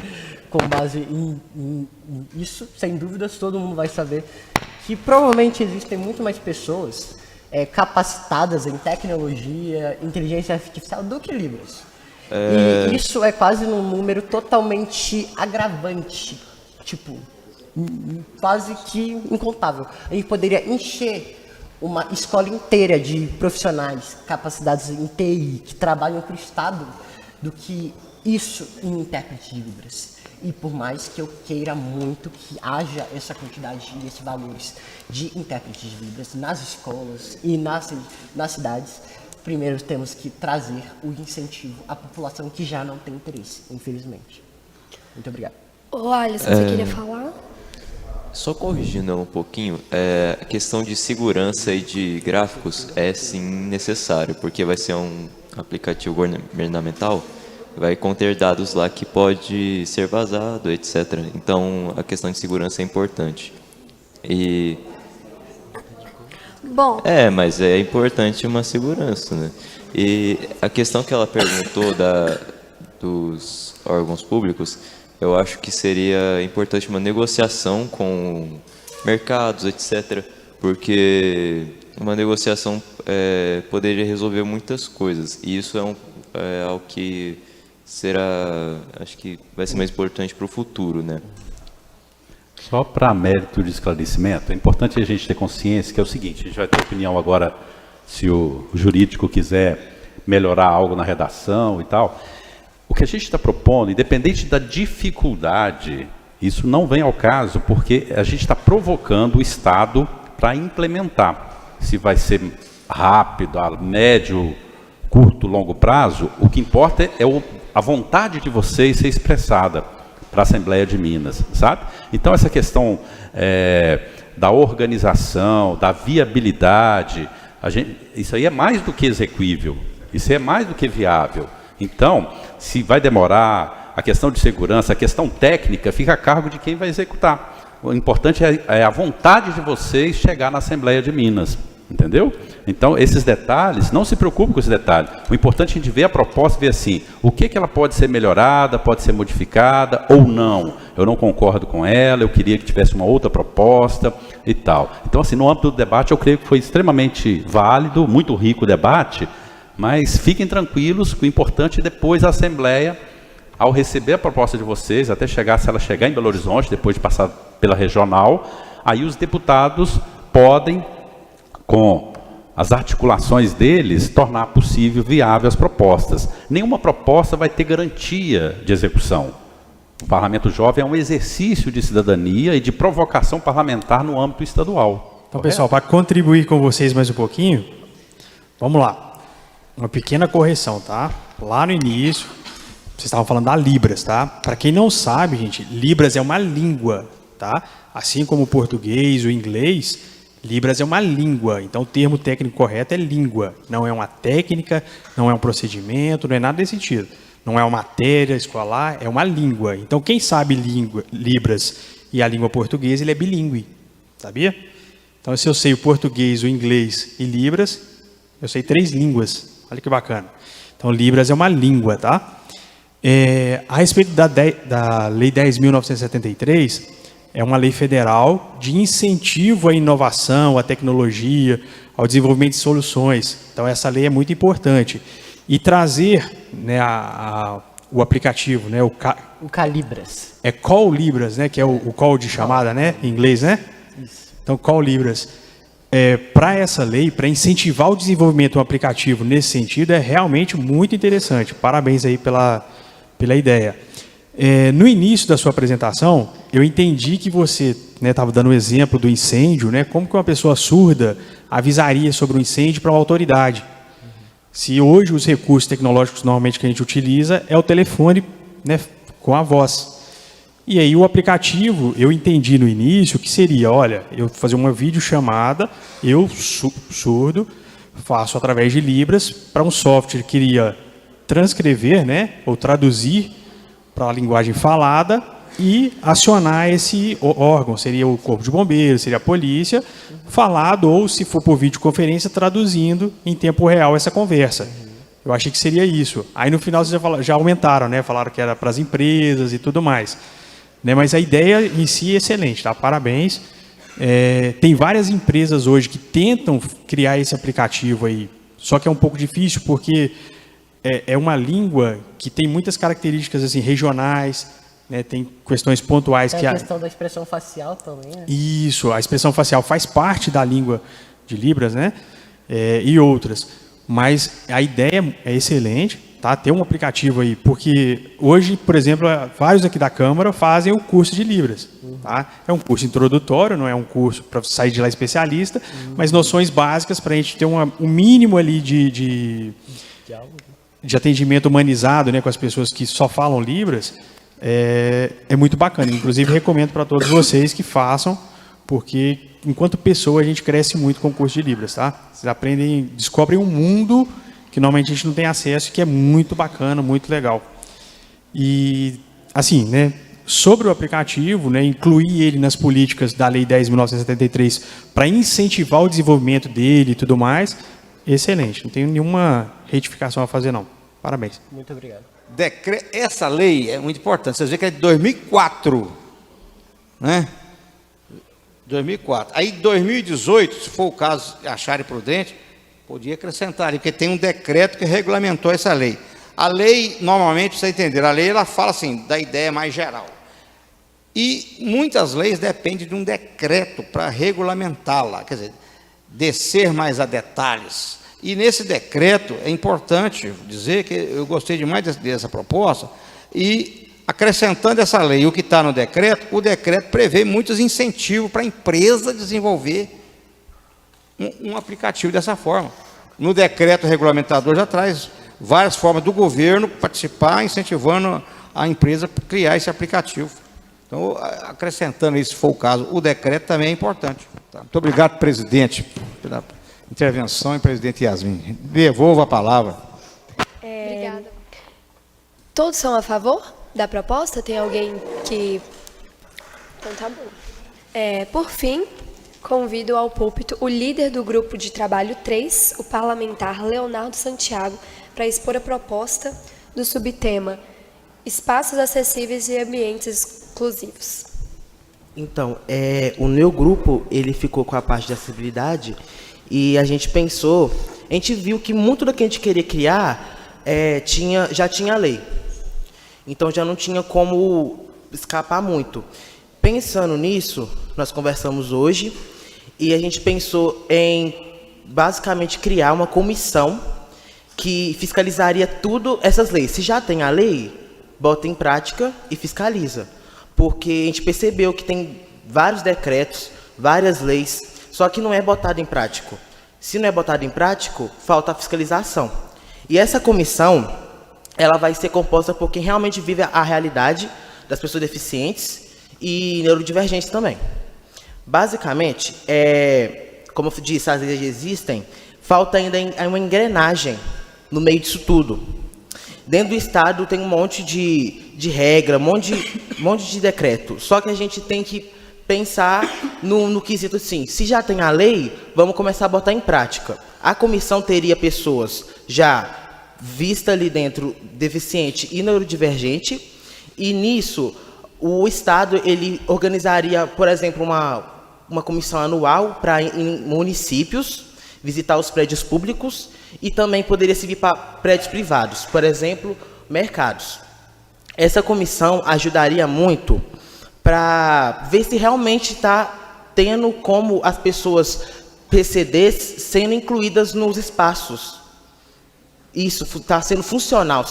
Com base em isso, sem dúvidas, todo mundo vai saber que provavelmente existem muito mais pessoas capacitadas em tecnologia, inteligência artificial do que Libras. E isso é quase num número totalmente agravante, tipo, quase que incontável. A gente poderia encher uma escola inteira de profissionais capacitados em TI, que trabalham para o Estado, do que isso em intérprete de Libras. E por mais que eu queira muito que haja essa quantidade e esses valores de intérpretes de Libras nas escolas e nas cidades, primeiro temos que trazer o incentivo à população que já não tem interesse, infelizmente. Muito obrigado. Ô, Alisson, você queria falar? Só corrigindo ela um pouquinho, a questão de segurança e de gráficos é sim necessário, porque vai ser um aplicativo governamental, vai conter dados lá que pode ser vazado, etc. Então, a questão de segurança é importante. Bom, mas é importante uma segurança, né? E a questão que ela perguntou dos órgãos públicos, eu acho que seria importante uma negociação com mercados, etc. Porque uma negociação poderia resolver muitas coisas. E isso é algo que acho que vai ser mais importante para o futuro, né? Só para mérito de esclarecimento, é importante a gente ter consciência que é o seguinte: a gente vai ter opinião agora se o jurídico quiser melhorar algo na redação e tal. O que a gente está propondo, independente da dificuldade, isso não vem ao caso, porque a gente está provocando o Estado para implementar. Se vai ser rápido, a médio, curto, longo prazo, o que importa é a vontade de vocês ser expressada para a Assembleia de Minas, sabe? Então, essa questão da organização, da viabilidade, isso aí é mais do que exequível, isso é mais do que viável. Então, se vai demorar, a questão de segurança, a questão técnica, fica a cargo de quem vai executar. O importante é a vontade de vocês chegar na Assembleia de Minas, entendeu? Então, esses detalhes, não se preocupe com esses detalhes. O importante é a gente ver a proposta e ver assim, o que ela pode ser melhorada, pode ser modificada ou não. Eu não concordo com ela, eu queria que tivesse uma outra proposta e tal. Então, assim, no âmbito do debate, eu creio que foi extremamente válido, muito rico o debate, mas fiquem tranquilos, que o importante é depois a Assembleia, ao receber a proposta de vocês, até chegar, se ela chegar em Belo Horizonte, depois de passar pela regional, aí os deputados podem, com as articulações deles, tornar possível, viável as propostas. Nenhuma proposta vai ter garantia de execução. O Parlamento Jovem é um exercício de cidadania e de provocação parlamentar no âmbito estadual. Então, pessoal, para contribuir com vocês mais um pouquinho, vamos lá. Uma pequena correção, tá? Lá no início, vocês estavam falando da Libras, tá? Para quem não sabe, gente, Libras é uma língua, tá? Assim como o português, o inglês, Libras é uma língua. Então, o termo técnico correto é língua. Não é uma técnica, não é um procedimento, não é nada desse sentido. Não é uma matéria escolar, é uma língua. Então, quem sabe Libras e a língua portuguesa, ele é bilíngue, sabia? Então, se eu sei o português, o inglês e Libras, eu sei 3 línguas. Olha que bacana. Então, Libras é uma língua, tá? A respeito da Lei 10.973, é uma lei federal de incentivo à inovação, à tecnologia, ao desenvolvimento de soluções. Então, essa lei é muito importante. E trazer, né, o aplicativo, né, o Calibras. Call Libras, né, que é o call de chamada, né, em inglês, né? Isso. Então, qual Libras? Para essa lei, para incentivar o desenvolvimento de um aplicativo nesse sentido, é realmente muito interessante. Parabéns aí pela ideia. No início da sua apresentação, eu entendi que você estava dando o exemplo do incêndio, como que uma pessoa surda avisaria sobre um incêndio para uma autoridade. Se hoje os recursos tecnológicos normalmente que a gente utiliza é o telefone, com a voz. E aí o aplicativo, eu entendi no início que seria, olha, eu fazer uma videochamada, eu, surdo, faço através de Libras para um software que iria transcrever, ou traduzir para a linguagem falada e acionar esse órgão. Seria o Corpo de Bombeiros, seria a polícia, falado, ou se for por videoconferência, traduzindo em tempo real essa conversa. Eu achei que seria isso. Aí no final vocês já aumentaram, falaram que era para as empresas e tudo mais. Mas a ideia em si é excelente, tá? Parabéns. Tem várias empresas hoje que tentam criar esse aplicativo aí, só que é um pouco difícil porque é uma língua que tem muitas características assim, regionais, tem questões pontuais. Tem a questão da expressão facial também, Isso, a expressão facial faz parte da língua de Libras, e outras. Mas a ideia é excelente, tá? Ter um aplicativo aí, porque hoje, por exemplo, vários aqui da Câmara fazem o curso de Libras. Tá? É um curso introdutório, não é um curso para sair de lá especialista, mas noções básicas para a gente ter um mínimo ali de atendimento humanizado, com as pessoas que só falam Libras, é muito bacana. Inclusive, recomendo para todos vocês que façam, porque enquanto pessoa a gente cresce muito com o curso de Libras. Tá? Vocês aprendem, descobrem um mundo que normalmente a gente não tem acesso, que é muito bacana, muito legal. E, assim, sobre o aplicativo, incluir ele nas políticas da Lei 10.973 para incentivar o desenvolvimento dele e tudo mais, excelente. Não tenho nenhuma retificação a fazer, não. Parabéns. Muito obrigado. Essa lei é muito importante. Vocês veem que é de 2004, 2004. Aí, 2018, se for o caso, acharem prudente, podia acrescentar, porque tem um decreto que regulamentou essa lei. A lei, normalmente, para você entender, a lei ela fala assim, da ideia mais geral. E muitas leis dependem de um decreto para regulamentá-la, quer dizer, descer mais a detalhes. E nesse decreto, é importante dizer que eu gostei demais dessa proposta, e acrescentando essa lei, o que está no decreto, o decreto prevê muitos incentivos para a empresa desenvolver um aplicativo dessa forma. No decreto regulamentador já traz várias formas do governo participar, incentivando a empresa a criar esse aplicativo. Então, acrescentando isso, se for o caso, o decreto também é importante. Tá? Muito obrigado, presidente, pela intervenção, e presidente Yasmin. Devolvo a palavra. Obrigada. Todos são a favor da proposta? Tem alguém que... Então tá bom. Por fim, convido ao púlpito o líder do grupo de trabalho 3, o parlamentar Leonardo Santiago, para expor a proposta do subtema Espaços Acessíveis e Ambientes Inclusivos. Então, o meu grupo, ele ficou com a parte de acessibilidade e a gente viu que muito do que a gente queria criar já tinha lei. Então, já não tinha como escapar muito. Pensando nisso, nós conversamos hoje e a gente pensou em, basicamente, criar uma comissão que fiscalizaria tudo essas leis. Se já tem a lei, bota em prática e fiscaliza. Porque a gente percebeu que tem vários decretos, várias leis, só que não é botado em prática. Se não é botado em prática, falta a fiscalização. E essa comissão, ela vai ser composta por quem realmente vive a realidade das pessoas deficientes e neurodivergentes também. Basicamente, como eu disse, as leis existem, falta ainda uma engrenagem no meio disso tudo. Dentro do Estado tem um monte de regra, um monte de decreto. Só que a gente tem que pensar no quesito assim, se já tem a lei, vamos começar a botar em prática. A comissão teria pessoas já vistas ali dentro, deficiente e neurodivergente, e nisso o Estado ele organizaria, por exemplo, uma comissão anual para em municípios, visitar os prédios públicos, e também poderia servir para prédios privados, por exemplo, mercados. Essa comissão ajudaria muito para ver se realmente está tendo como as pessoas PCDs sendo incluídas nos espaços. Isso está sendo funcional,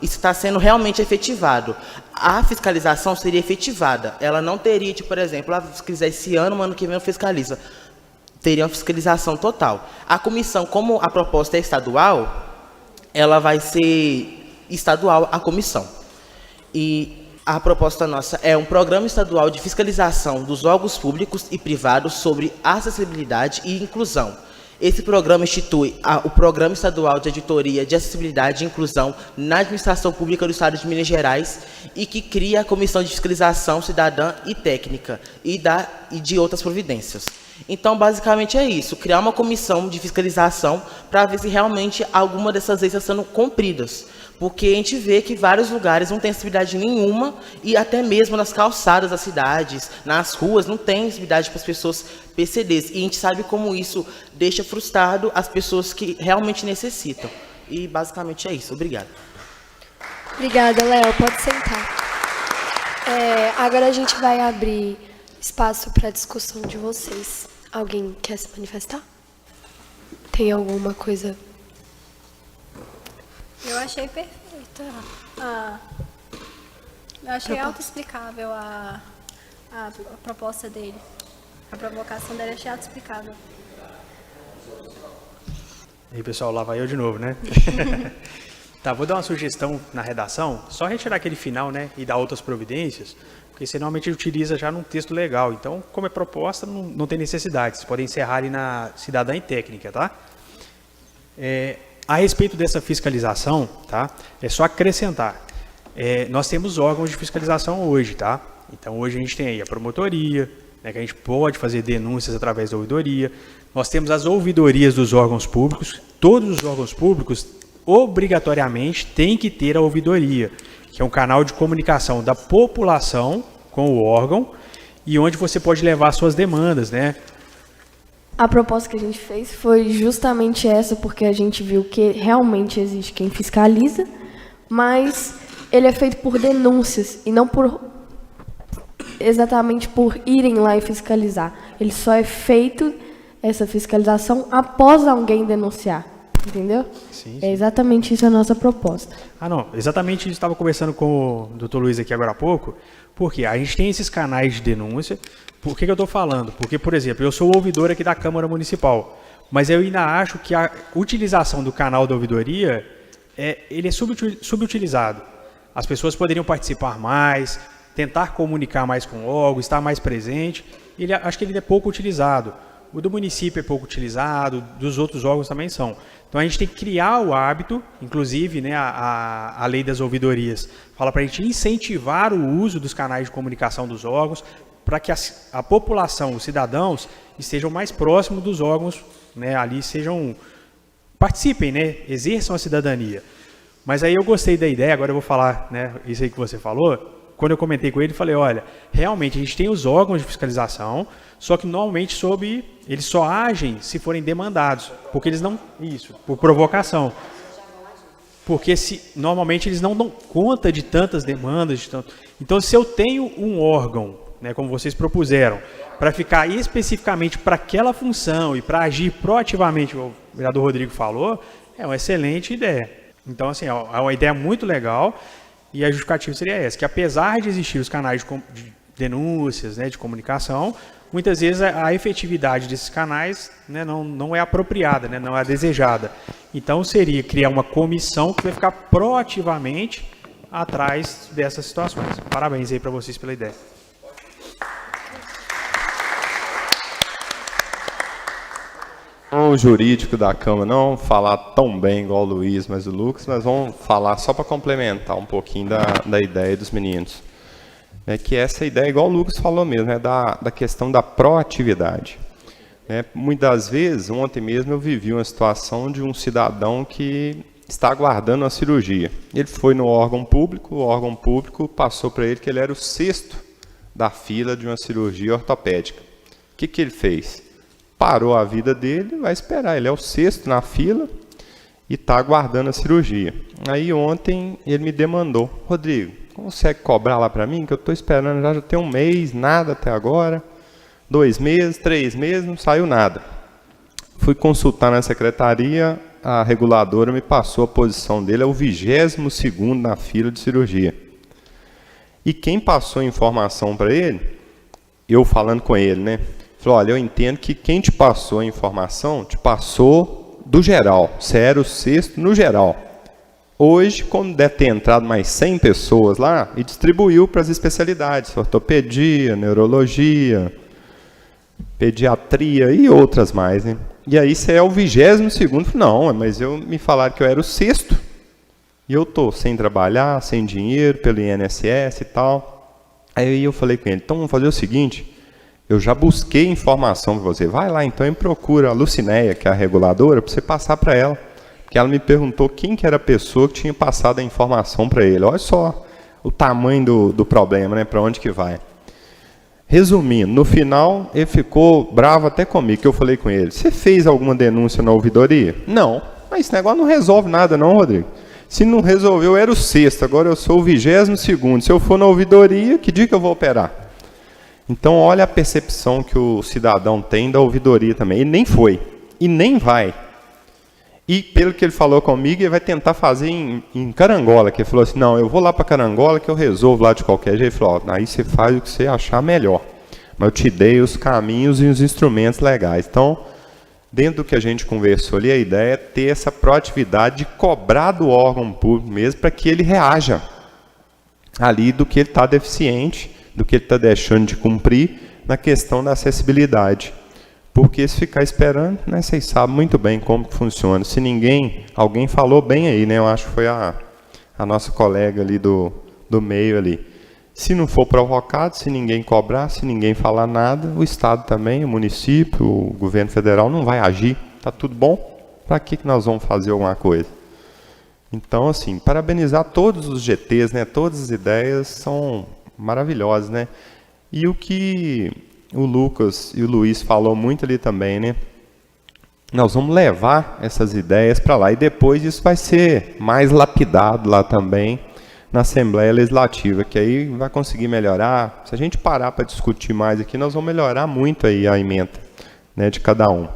e está sendo realmente efetivado. A fiscalização seria efetivada. Ela não teria, tipo, por exemplo, se quiser esse ano, ano que vem eu fiscaliza. Teria uma fiscalização total. A comissão, como a proposta é estadual, ela vai ser estadual a comissão. E a proposta nossa é um programa estadual de fiscalização dos órgãos públicos e privados sobre acessibilidade e inclusão. Esse programa institui o Programa Estadual de Editoria de Acessibilidade e Inclusão na Administração Pública do Estado de Minas Gerais e que cria a Comissão de Fiscalização Cidadã e Técnica e de outras providências. Então, basicamente é isso, criar uma comissão de fiscalização para ver se realmente alguma dessas leis estão sendo cumpridas. Porque a gente vê que vários lugares não tem acessibilidade nenhuma e até mesmo nas calçadas das cidades, nas ruas, não tem acessibilidade para as pessoas PCDs. E a gente sabe como isso deixa frustrado as pessoas que realmente necessitam. E basicamente é isso. Obrigado. Obrigada, Léo. Pode sentar. Agora a gente vai abrir espaço para a discussão de vocês. Alguém quer se manifestar? Tem alguma coisa? Eu achei perfeita. Eu achei autoexplicável a proposta dele. A provocação dele, achei autoexplicável. E aí, pessoal, lá vai eu de novo, né? Tá, vou dar uma sugestão na redação, só retirar aquele final, né, e dar outras providências, porque você normalmente utiliza já num texto legal. Então, como é proposta, não tem necessidade. Vocês podem encerrar ali na cidadã e técnica, tá? A respeito dessa fiscalização, tá? É só acrescentar. Nós temos órgãos de fiscalização hoje, tá? Então, hoje a gente tem aí a promotoria, né, que a gente pode fazer denúncias através da ouvidoria. Nós temos as ouvidorias dos órgãos públicos. Todos os órgãos públicos, obrigatoriamente, têm que ter a ouvidoria, que é um canal de comunicação da população com o órgão e onde você pode levar suas demandas, né? A proposta que a gente fez foi justamente essa, porque a gente viu que realmente existe quem fiscaliza, mas ele é feito por denúncias e não exatamente por irem lá e fiscalizar. Ele só é feito, essa fiscalização, após alguém denunciar, entendeu? Sim. É exatamente isso a nossa proposta. Não, exatamente isso. Estava conversando com o Dr. Luiz aqui agora há pouco, porque a gente tem esses canais de denúncia. Por que eu estou falando? Porque, por exemplo, eu sou o ouvidor aqui da Câmara Municipal, mas eu ainda acho que a utilização do canal da ouvidoria, ele é subutilizado. As pessoas poderiam participar mais, tentar comunicar mais com o órgão, estar mais presente. Acho que ele é pouco utilizado. O do município é pouco utilizado, dos outros órgãos também são. Então a gente tem que criar o hábito, inclusive, né, a lei das ouvidorias fala para a gente incentivar o uso dos canais de comunicação dos órgãos, para que a população, os cidadãos, estejam mais próximos dos órgãos, né, ali participem, né, exerçam a cidadania. Mas aí eu gostei da ideia, agora eu vou falar, né, isso aí que você falou. Quando eu comentei com ele, falei, olha, realmente a gente tem os órgãos de fiscalização, só que normalmente eles só agem se forem demandados, porque eles não, por provocação. Porque normalmente eles não dão conta de tantas demandas, então se eu tenho um órgão, né, como vocês propuseram, para ficar especificamente para aquela função e para agir proativamente, o vereador Rodrigo falou, é uma excelente ideia. Então, assim, é uma ideia muito legal e a justificativa seria essa, que apesar de existir os canais de denúncias, né, de comunicação, muitas vezes a efetividade desses canais, né, não é apropriada, né, não é desejada. Então, seria criar uma comissão que vai ficar proativamente atrás dessas situações. Parabéns aí para vocês pela ideia. O jurídico da Câmara não falar tão bem igual o Luiz, mas o Lucas, mas vamos falar só para complementar um pouquinho da ideia dos meninos. Que essa ideia, igual o Lucas falou mesmo, da questão da proatividade. Muitas vezes, ontem mesmo eu vivi uma situação de um cidadão que está aguardando uma cirurgia. Ele foi no órgão público, o órgão público passou para ele que ele era o 6º da fila de uma cirurgia ortopédica. O que ele fez? Parou a vida dele, vai esperar. Ele é o 6º na fila e está aguardando a cirurgia. Aí ontem ele me demandou, Rodrigo, consegue cobrar lá para mim? Que eu estou esperando já tem um mês, nada até agora. 2 meses, 3 meses, não saiu nada. Fui consultar na secretaria, a reguladora me passou a posição dele, é o 22º na fila de cirurgia. E quem passou a informação para ele, eu falando com ele, né? Falou, olha, eu entendo que quem te passou a informação, te passou do geral. Você era o 6º no geral. Hoje, como deve ter entrado mais 100 pessoas lá, e distribuiu para as especialidades, ortopedia, neurologia, pediatria e outras mais, né? E aí você é o 22º. Não, mas me falaram que eu era o 6º. E eu estou sem trabalhar, sem dinheiro, pelo INSS e tal. Aí eu falei com ele, então vamos fazer o seguinte, eu já busquei informação para você. Vai lá então e procura a Lucinéia, que é a reguladora, para você passar para ela. Porque ela me perguntou quem que era a pessoa que tinha passado a informação para ele. Olha só o tamanho do problema, né? Para onde que vai. Resumindo, no final, ele ficou bravo até comigo, que eu falei com ele, você fez alguma denúncia na ouvidoria? Não. Mas esse negócio não resolve nada não, Rodrigo. Se não resolveu, eu era o 6º, agora eu sou o 22º. Se eu for na ouvidoria, que dia que eu vou operar? Então, olha a percepção que o cidadão tem da ouvidoria também. Ele nem foi, e nem vai. E, pelo que ele falou comigo, ele vai tentar fazer em Carangola, que ele falou assim, não, eu vou lá para Carangola que eu resolvo lá de qualquer jeito. Ele falou, aí você faz o que você achar melhor. Mas eu te dei os caminhos e os instrumentos legais. Então, dentro do que a gente conversou ali, a ideia é ter essa proatividade de cobrar do órgão público mesmo para que ele reaja ali do que ele está deficiente, do que ele está deixando de cumprir na questão da acessibilidade. Porque se ficar esperando, né, vocês sabem muito bem como que funciona. Se alguém falou bem aí, né, eu acho que foi a nossa colega ali do meio ali. Se não for provocado, se ninguém cobrar, se ninguém falar nada, o Estado também, o município, o governo federal não vai agir. Está tudo bom? Para que nós vamos fazer alguma coisa? Então, assim, parabenizar todos os GTs, né, todas as ideias são maravilhosas, né? E o que o Lucas e o Luiz falou muito ali também, né? Nós vamos levar essas ideias para lá e depois isso vai ser mais lapidado lá também na Assembleia Legislativa, que aí vai conseguir melhorar. Se a gente parar para discutir mais aqui, nós vamos melhorar muito aí a emenda, né, de cada um.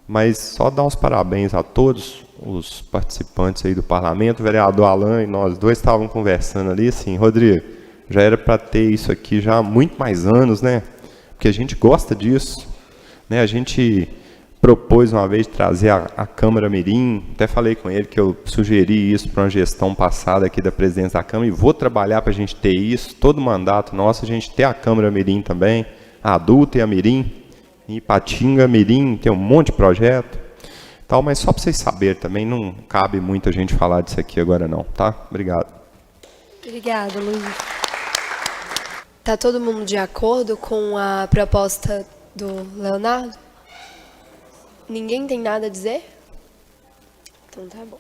Mas só dar uns parabéns a todos os participantes aí do parlamento, o vereador Alan e nós dois estavam conversando ali, assim, Rodrigo, já era para ter isso aqui já há muito mais anos, né? Porque a gente gosta disso, né? A gente propôs uma vez trazer a Câmara Mirim, até falei com ele que eu sugeri isso para uma gestão passada aqui da presidência da Câmara e vou trabalhar para a gente ter isso, todo mandato nosso, a gente ter a Câmara Mirim também, a adulta e a Mirim, em Ipatinga, Mirim, tem um monte de projeto, tal, mas só para vocês saberem também, não cabe muito a gente falar disso aqui agora não, tá? Obrigado. Obrigada, Luiz. Está todo mundo de acordo com a proposta do Leonardo? Ninguém tem nada a dizer? Então tá bom.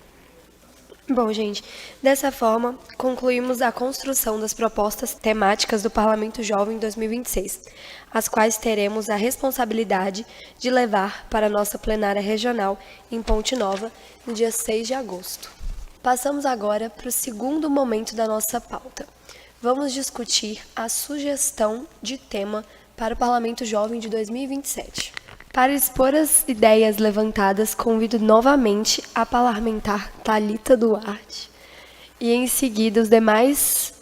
Bom, gente, dessa forma, concluímos a construção das propostas temáticas do Parlamento Jovem 2026, as quais teremos a responsabilidade de levar para a nossa plenária regional em Ponte Nova, no dia 6 de agosto. Passamos agora para o segundo momento da nossa pauta. Vamos discutir a sugestão de tema para o Parlamento Jovem de 2027. Para expor as ideias levantadas, convido novamente a parlamentar Thalita Duarte e, em seguida, os demais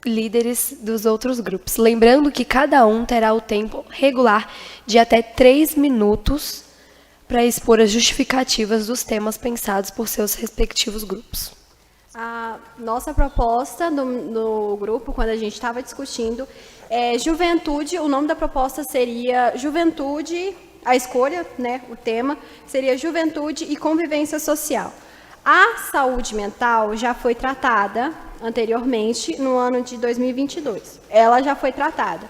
líderes dos outros grupos. Lembrando que cada um terá o tempo regular de até 3 minutos para expor as justificativas dos temas pensados por seus respectivos grupos. A nossa proposta no grupo, quando a gente estava discutindo, é juventude. O nome da proposta seria Juventude, a escolha, né, o tema, seria Juventude e Convivência Social. A saúde mental já foi tratada anteriormente, no ano de 2022. Ela já foi tratada.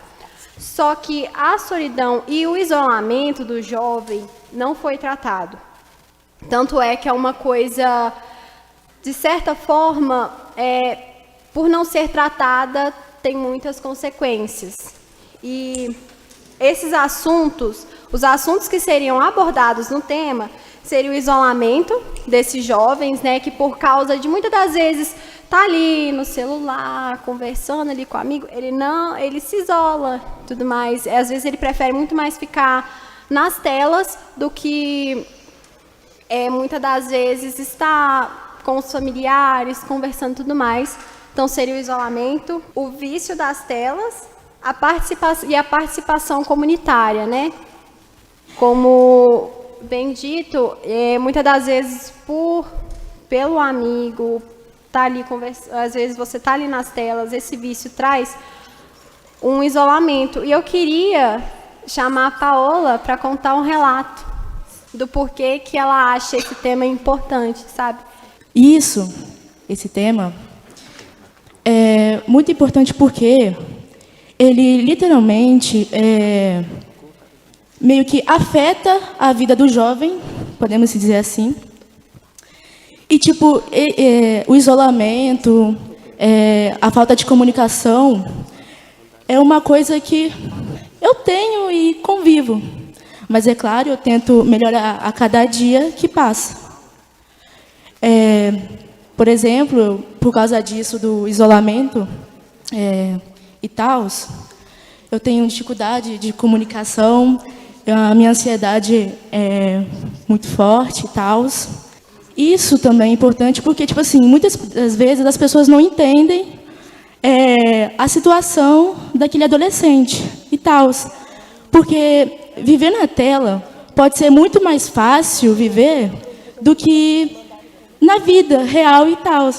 Só que a solidão e o isolamento do jovem não foi tratado. Tanto é que é uma coisa, de certa forma, por não ser tratada, tem muitas consequências. E esses assuntos, os assuntos que seriam abordados no tema, seria o isolamento desses jovens, né, que por causa de muitas das vezes tá ali no celular, conversando ali com o amigo, ele se isola, tudo mais. Às vezes ele prefere muito mais ficar nas telas do que muitas das vezes estar com os familiares, conversando tudo mais. Então seria o isolamento, o vício das telas, a participação comunitária, né? Como bem dito, muitas das vezes pelo amigo tá ali conversando, às vezes você tá ali nas telas, esse vício traz um isolamento. E eu queria chamar a Paola para contar um relato do porquê que ela acha esse tema importante, sabe? Esse tema é muito importante porque ele literalmente meio que afeta a vida do jovem, podemos dizer assim. E, tipo, o isolamento, a falta de comunicação é uma coisa que eu tenho e convivo. Mas, é claro, eu tento melhorar a cada dia que passa. Por exemplo, por causa disso, do isolamento e tal, eu tenho dificuldade de comunicação, a minha ansiedade é muito forte e tal. Isso também é importante porque, tipo assim, muitas das vezes as pessoas não entendem a situação daquele adolescente e tal. Porque viver na tela pode ser muito mais fácil viver do que na vida real e tal.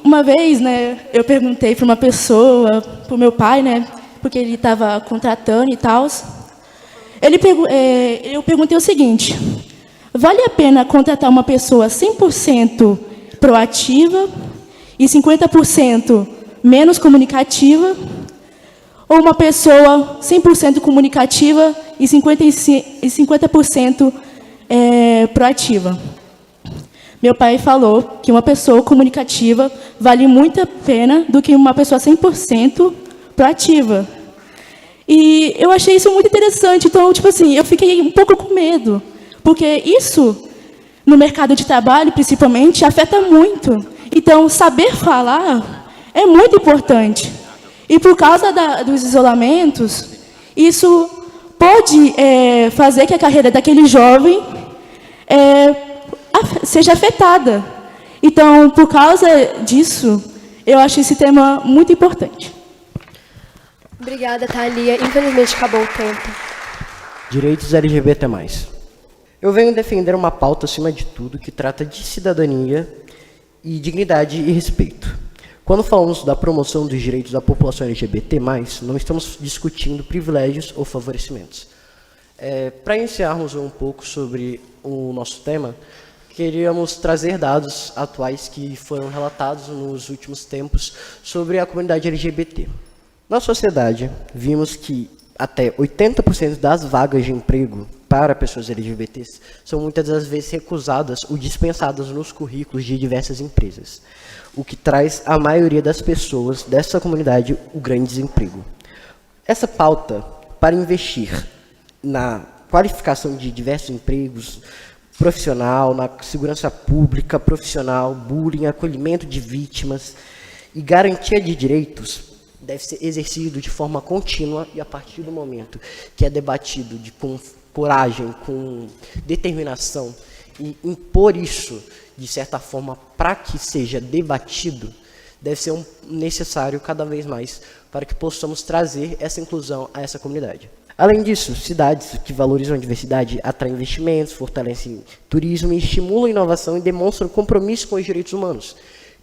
Uma vez, né, eu perguntei para uma pessoa, para o meu pai, né, porque ele estava contratando e tal. Eu perguntei o seguinte: vale a pena contratar uma pessoa 100% proativa e 50% menos comunicativa, ou uma pessoa 100% comunicativa e 50% proativa? Meu pai falou que uma pessoa comunicativa vale muito a pena do que uma pessoa 100% proativa. E eu achei isso muito interessante. Então, tipo assim, eu fiquei um pouco com medo, porque isso, no mercado de trabalho, principalmente, afeta muito. Então, saber falar é muito importante. E por causa dos isolamentos, isso pode fazer que a carreira daquele jovem seja afetada. Então, por causa disso, eu acho esse tema muito importante. Obrigada, Thalia. Infelizmente, acabou o tempo. Direitos LGBT+. Eu venho defender uma pauta, acima de tudo, que trata de cidadania e dignidade e respeito. Quando falamos da promoção dos direitos da população LGBT+, não estamos discutindo privilégios ou favorecimentos. Para iniciarmos um pouco sobre o nosso tema, queríamos trazer dados atuais que foram relatados nos últimos tempos sobre a comunidade LGBT. Na sociedade, vimos que até 80% das vagas de emprego para pessoas LGBTs são muitas das vezes recusadas ou dispensadas nos currículos de diversas empresas, o que traz à maioria das pessoas dessa comunidade o grande desemprego. Essa pauta para investir na qualificação de diversos empregos, profissional, na segurança pública, profissional, bullying, acolhimento de vítimas e garantia de direitos deve ser exercido de forma contínua e a partir do momento que é debatido com coragem, com determinação e impor isso, de certa forma, para que seja debatido, deve ser necessário cada vez mais para que possamos trazer essa inclusão a essa comunidade. Além disso, cidades que valorizam a diversidade atraem investimentos, fortalecem turismo e estimulam a inovação e demonstram compromisso com os direitos humanos,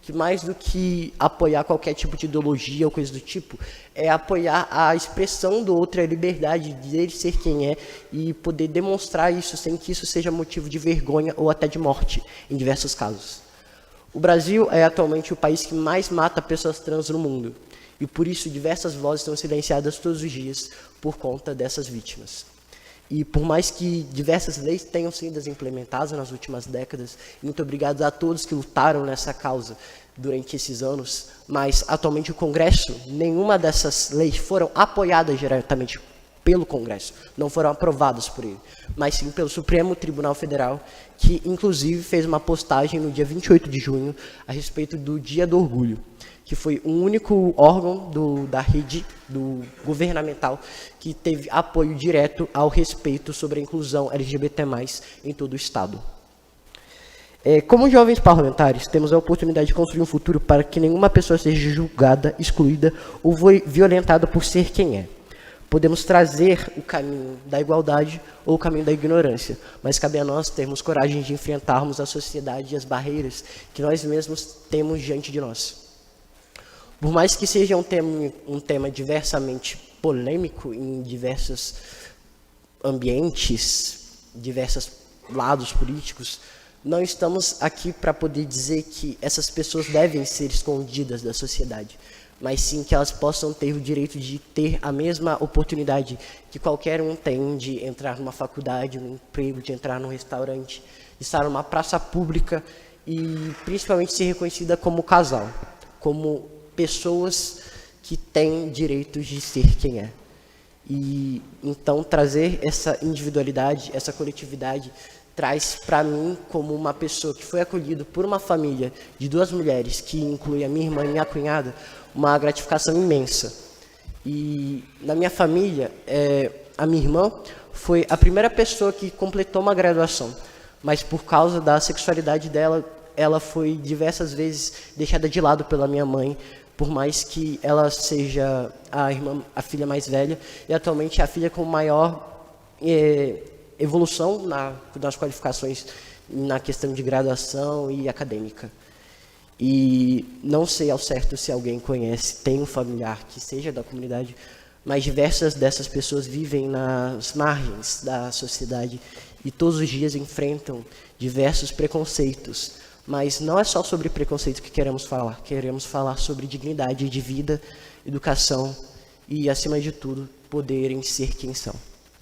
que mais do que apoiar qualquer tipo de ideologia ou coisa do tipo, é apoiar a expressão do outro, a liberdade dele ser quem é e poder demonstrar isso sem que isso seja motivo de vergonha ou até de morte, em diversos casos. O Brasil é atualmente o país que mais mata pessoas trans no mundo, e por isso diversas vozes são silenciadas todos os dias por conta dessas vítimas. E por mais que diversas leis tenham sido implementadas nas últimas décadas, muito obrigado a todos que lutaram nessa causa durante esses anos, mas atualmente o Congresso, nenhuma dessas leis foram apoiadas diretamente pelo Congresso, não foram aprovadas por ele, mas sim pelo Supremo Tribunal Federal, que inclusive fez uma postagem no dia 28 de junho a respeito do Dia do Orgulho, que foi o único órgão da rede governamental que teve apoio direto ao respeito sobre a inclusão LGBT+, em todo o Estado. Como jovens parlamentares, temos a oportunidade de construir um futuro para que nenhuma pessoa seja julgada, excluída ou violentada por ser quem é. Podemos trazer o caminho da igualdade ou o caminho da ignorância, mas cabe a nós termos coragem de enfrentarmos a sociedade e as barreiras que nós mesmos temos diante de nós. Por mais que seja um tema diversamente polêmico em diversos ambientes, diversos lados políticos, não estamos aqui para poder dizer que essas pessoas devem ser escondidas da sociedade, mas sim que elas possam ter o direito de ter a mesma oportunidade que qualquer um tem de entrar numa faculdade, num emprego, de entrar num restaurante, de estar numa praça pública e principalmente ser reconhecida como casal, como pessoas que têm direitos de ser quem é. E então trazer essa individualidade, essa coletividade, traz para mim, como uma pessoa que foi acolhida por uma família de 2 mulheres, que inclui a minha irmã e minha cunhada, uma gratificação imensa. E na minha família, a minha irmã foi a primeira pessoa que completou uma graduação, mas por causa da sexualidade dela, ela foi diversas vezes deixada de lado pela minha mãe, por mais que ela seja a filha mais velha e atualmente a filha com maior evolução nas qualificações na questão de graduação e acadêmica. E não sei ao certo se alguém conhece, tem um familiar que seja da comunidade, mas diversas dessas pessoas vivem nas margens da sociedade e todos os dias enfrentam diversos preconceitos. Mas não é só sobre preconceito que queremos falar sobre dignidade de vida, educação e, acima de tudo, poderem ser quem são.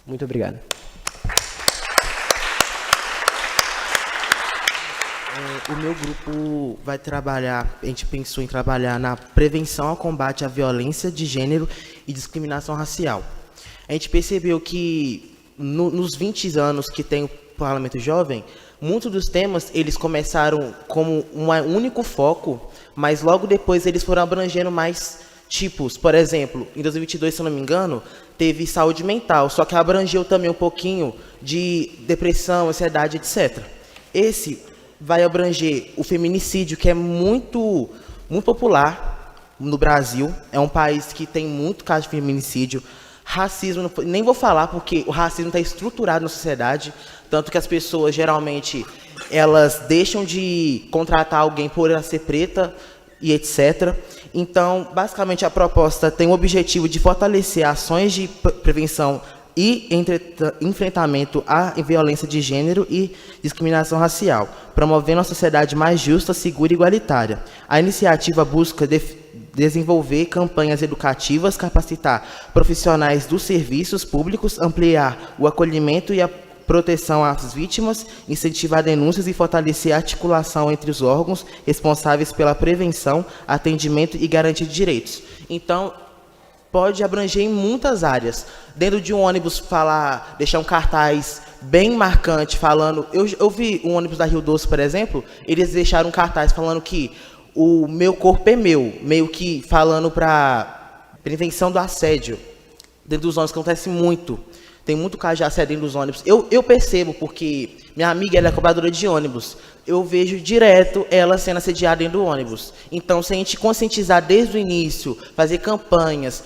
Muito obrigado. O meu grupo vai trabalhar, a gente pensou em trabalhar na prevenção ao combate à violência de gênero e discriminação racial. A gente percebeu que nos 20 anos que tem o Parlamento Jovem, muitos dos temas eles começaram como um único foco, mas logo depois eles foram abrangendo mais tipos. Por exemplo, em 2022, se eu não me engano, teve saúde mental, só que abrangeu também um pouquinho de depressão, ansiedade, etc. Esse vai abranger o feminicídio, que é muito popular no Brasil. É um país que tem muito caso de feminicídio. Racismo, nem vou falar, porque o racismo está estruturado na sociedade, tanto que as pessoas, geralmente, elas deixam de contratar alguém por ela ser preta e etc. Então, basicamente, a proposta tem o objetivo de fortalecer ações de prevenção e enfrentamento à violência de gênero e discriminação racial, promovendo uma sociedade mais justa, segura e igualitária. A iniciativa busca desenvolver campanhas educativas, capacitar profissionais dos serviços públicos, ampliar o acolhimento e a proteção às vítimas, incentivar denúncias e fortalecer a articulação entre os órgãos responsáveis pela prevenção, atendimento e garantia de direitos. Então, pode abranger em muitas áreas. Dentro de um ônibus, deixar um cartaz bem marcante, falando... Eu vi um ônibus da Rio Doce, por exemplo, eles deixaram um cartaz falando que o meu corpo é meu, meio que falando para prevenção do assédio. Dentro dos ônibus, que acontece muito. Tem muito caso de assédio dentro dos ônibus. Eu percebo, porque minha amiga ela é cobradora de ônibus. Eu vejo direto ela sendo assediada dentro do ônibus. Então, se a gente conscientizar desde o início, fazer campanhas,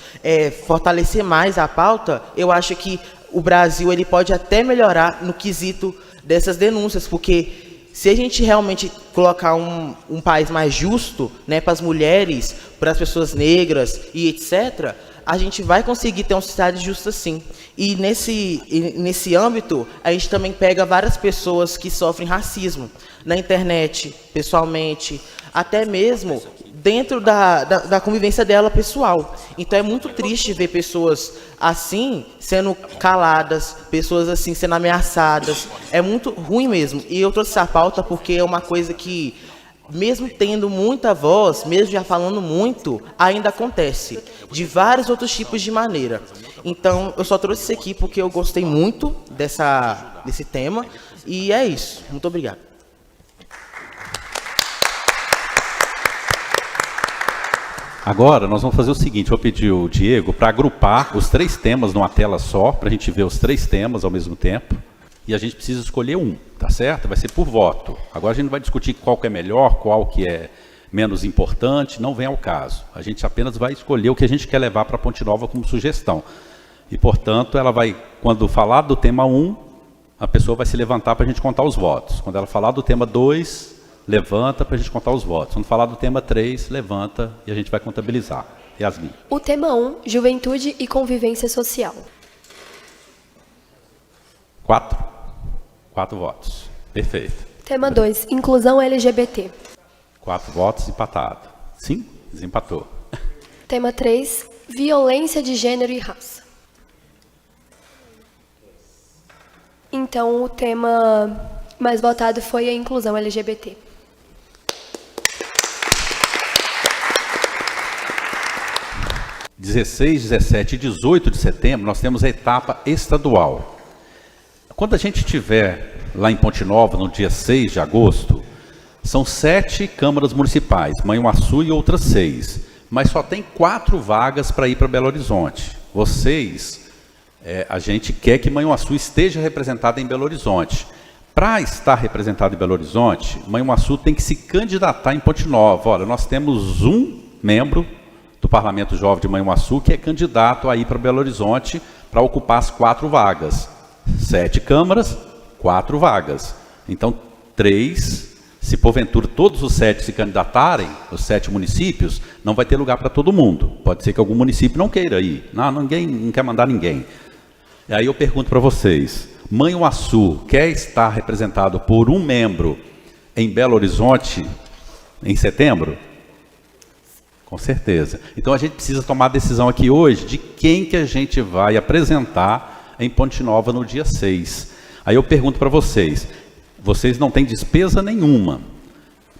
fortalecer mais a pauta, eu acho que o Brasil ele pode até melhorar no quesito dessas denúncias, porque se a gente realmente colocar um país mais justo, né, para as mulheres, para as pessoas negras e etc., a gente vai conseguir ter uma sociedade justa sim. E nesse âmbito, a gente também pega várias pessoas que sofrem racismo na internet, pessoalmente, até mesmo dentro da convivência dela pessoal. Então é muito triste ver pessoas assim sendo caladas, pessoas assim sendo ameaçadas. É muito ruim mesmo. E eu trouxe essa pauta porque é uma coisa que, mesmo tendo muita voz, mesmo já falando muito, ainda acontece de vários outros tipos de maneira. Então, eu só trouxe isso aqui porque eu gostei muito desse tema. E é isso. Muito obrigado. Agora, nós vamos fazer o seguinte, vou pedir o Diego para agrupar os 3 temas numa tela só, para a gente ver os 3 temas ao mesmo tempo. E a gente precisa escolher um, tá certo? Vai ser por voto. Agora a gente não vai discutir qual que é melhor, qual que é menos importante, não vem ao caso. A gente apenas vai escolher o que a gente quer levar para Ponte Nova como sugestão. E, portanto, ela vai, quando falar do tema 1, a pessoa vai se levantar para a gente contar os votos. Quando ela falar do tema 2... levanta para a gente contar os votos. Quando falar do tema 3, levanta e a gente vai contabilizar. Yasmin. O tema 1, Juventude e Convivência Social. 4 votos. Perfeito. Tema 2, Inclusão LGBT. 4 votos, empatado. Sim, desempatou. Tema 3, Violência de Gênero e Raça. Então, o tema mais votado foi a inclusão LGBT. Dia 16, 17 e 18 de setembro, nós temos a etapa estadual. Quando a gente estiver lá em Ponte Nova, no dia 6 de agosto, são 7 câmaras municipais, Manhuaçu e outras 6, mas só tem 4 vagas para ir para Belo Horizonte. Vocês, a gente quer que Manhuaçu esteja representada em Belo Horizonte. Para estar representado em Belo Horizonte, Manhuaçu tem que se candidatar em Ponte Nova. Olha, nós temos um membro do Parlamento Jovem de Manhuaçu que é candidato a ir para Belo Horizonte para ocupar as 4 vagas. 7 câmaras, 4 vagas. Então, 3, se porventura todos os 7 se candidatarem, os 7 municípios, não vai ter lugar para todo mundo. Pode ser que algum município não queira ir. Ninguém não quer mandar ninguém. E aí eu pergunto para vocês, Manhuaçu quer estar representado por um membro em Belo Horizonte em setembro? Com certeza. Então a gente precisa tomar a decisão aqui hoje de quem que a gente vai apresentar em Ponte Nova no dia 6. Aí eu pergunto para vocês, vocês não têm despesa nenhuma.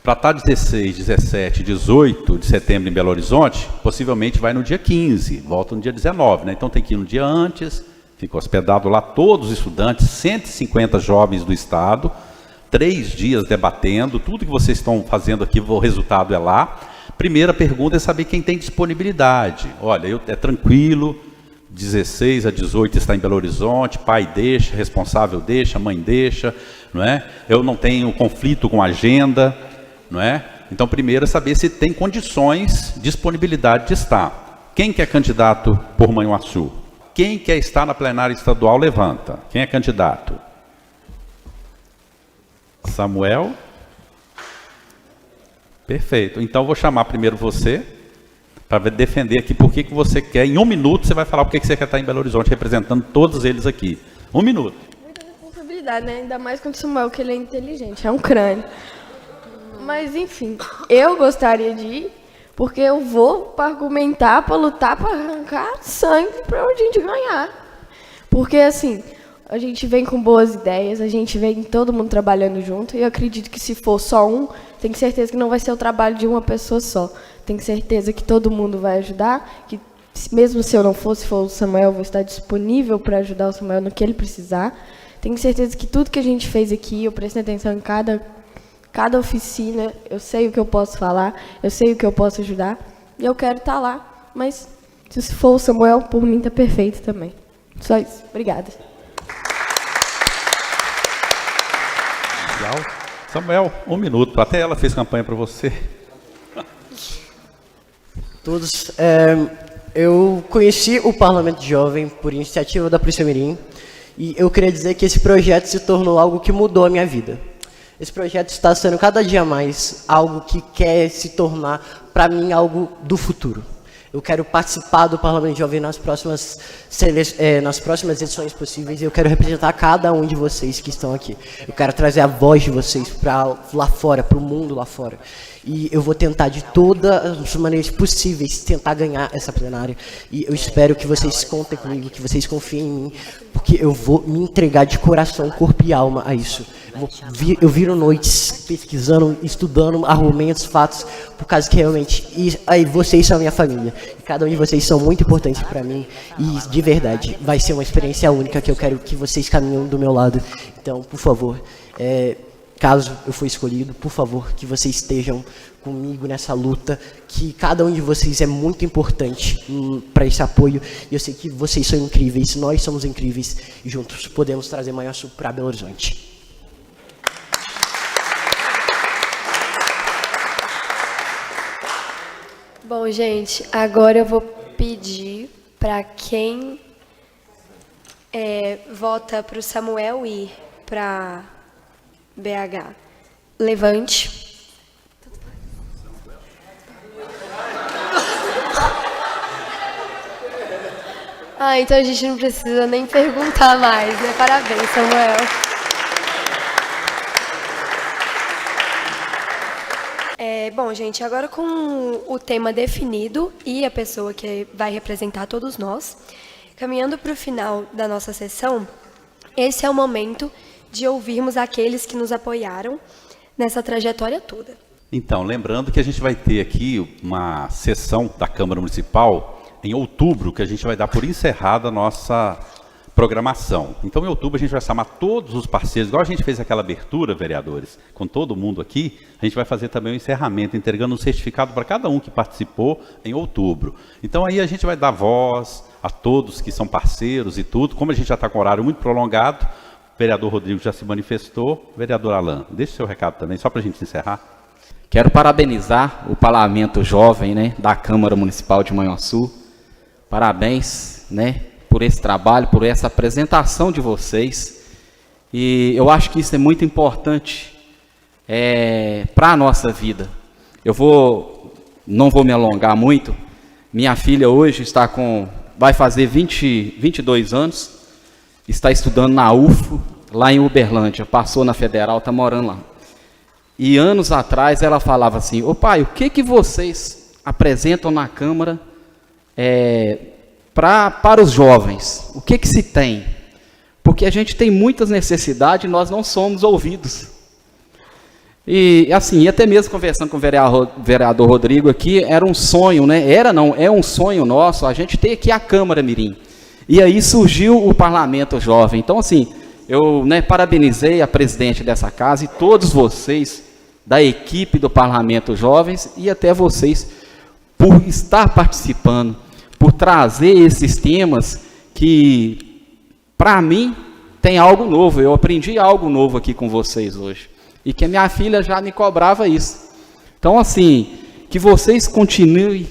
Para estar 16, 17, 18 de setembro em Belo Horizonte, possivelmente vai no dia 15, volta no dia 19, né? Então tem que ir no dia antes, fica hospedado lá todos os estudantes, 150 jovens do estado, 3 dias debatendo, tudo que vocês estão fazendo aqui, o resultado é lá. Primeira pergunta é saber quem tem disponibilidade. Olha, é tranquilo, 16 a 18 está em Belo Horizonte, pai deixa, responsável deixa, mãe deixa, não é? Eu não tenho conflito com a agenda, não é? Então, primeiro é saber se tem condições, disponibilidade de estar. Quem que é candidato por Manhuaçu? Quem quer estar na plenária estadual, levanta. Quem é candidato? Samuel? Perfeito. Então, vou chamar primeiro você, para defender aqui por que você quer. Em 1 minuto, você vai falar por que você quer estar em Belo Horizonte, representando todos eles aqui. 1 minuto. Muita responsabilidade, né? Ainda mais com o Samuel, que ele é inteligente, é um crânio. Mas, enfim, eu gostaria de ir, porque eu vou para argumentar, para lutar, para arrancar sangue para a gente ganhar. Porque, assim, a gente vem com boas ideias, a gente vem todo mundo trabalhando junto, e eu acredito que se for só um, tenho certeza que não vai ser o trabalho de uma pessoa só. Tenho certeza que todo mundo vai ajudar, que mesmo se eu não for, se for o Samuel, eu vou estar disponível para ajudar o Samuel no que ele precisar. Tenho certeza que tudo que a gente fez aqui, eu prestei atenção em cada oficina, eu sei o que eu posso falar, eu sei o que eu posso ajudar, e eu quero estar lá. Mas se for o Samuel, por mim está perfeito também. Só isso. Obrigada. Legal. Samuel, 1 minuto. Até ela fez campanha para você. Todos. Eu conheci o Parlamento Jovem por iniciativa da Polícia Mirim, e eu queria dizer que esse projeto se tornou algo que mudou a minha vida. Esse projeto está sendo cada dia mais algo que quer se tornar, para mim, algo do futuro. Eu quero participar do Parlamento Jovem nas próximas edições possíveis, e eu quero representar cada um de vocês que estão aqui. Eu quero trazer a voz de vocês para lá fora, para o mundo lá fora. E eu vou tentar de todas as maneiras possíveis tentar ganhar essa plenária. E eu espero que vocês contem comigo, que vocês confiem em mim, porque eu vou me entregar de coração, corpo e alma a isso. Eu viro noites pesquisando, estudando argumentos, fatos, por causa que realmente aí vocês são a minha família. E cada um de vocês são muito importantes para mim e de verdade vai ser uma experiência única que eu quero que vocês caminhem do meu lado. Então, por favor, caso eu for escolhido, por favor, que vocês estejam comigo nessa luta, que cada um de vocês é muito importante para esse apoio. E eu sei que vocês são incríveis, nós somos incríveis e juntos podemos trazer Manhuaçu para Belo Horizonte. Bom, gente, agora eu vou pedir para quem vota para o Samuel ir para BH, levante. Então a gente não precisa nem perguntar mais, né? Parabéns, Samuel. Bom, gente, agora com o tema definido e a pessoa que vai representar todos nós, caminhando para o final da nossa sessão, esse é o momento de ouvirmos aqueles que nos apoiaram nessa trajetória toda. Então, lembrando que a gente vai ter aqui uma sessão da Câmara Municipal em outubro, que a gente vai dar por encerrada a nossa programação. Então, em outubro, a gente vai chamar todos os parceiros, igual a gente fez aquela abertura, vereadores, com todo mundo aqui, a gente vai fazer também o encerramento, entregando um certificado para cada um que participou em outubro. Então, aí a gente vai dar voz a todos que são parceiros e tudo. Como a gente já está com horário muito prolongado, o vereador Rodrigo já se manifestou. Vereador Alan, deixe seu recado também, só para a gente encerrar. Quero parabenizar o Parlamento Jovem, né, da Câmara Municipal de Manhuaçu. Parabéns, né, por esse trabalho, por essa apresentação de vocês. E eu acho que isso é muito importante para a nossa vida. Não vou me alongar muito. Minha filha hoje vai fazer 22 anos, está estudando na UFO, lá em Uberlândia, passou na Federal, está morando lá. E anos atrás ela falava assim: ô pai, o que vocês apresentam na Câmara para os jovens? O que se tem? Porque a gente tem muitas necessidades e nós não somos ouvidos. E assim, até mesmo conversando com o vereador Rodrigo aqui, era um sonho, né? É um sonho nosso a gente ter aqui a Câmara Mirim. E aí surgiu o Parlamento Jovem. Então assim, eu parabenizei a presidente dessa casa e todos vocês da equipe do Parlamento Jovens e até vocês por estar participando, por trazer esses temas que, para mim, tem algo novo. Eu aprendi algo novo aqui com vocês hoje. E que a minha filha já me cobrava isso. Então, assim, que vocês continuem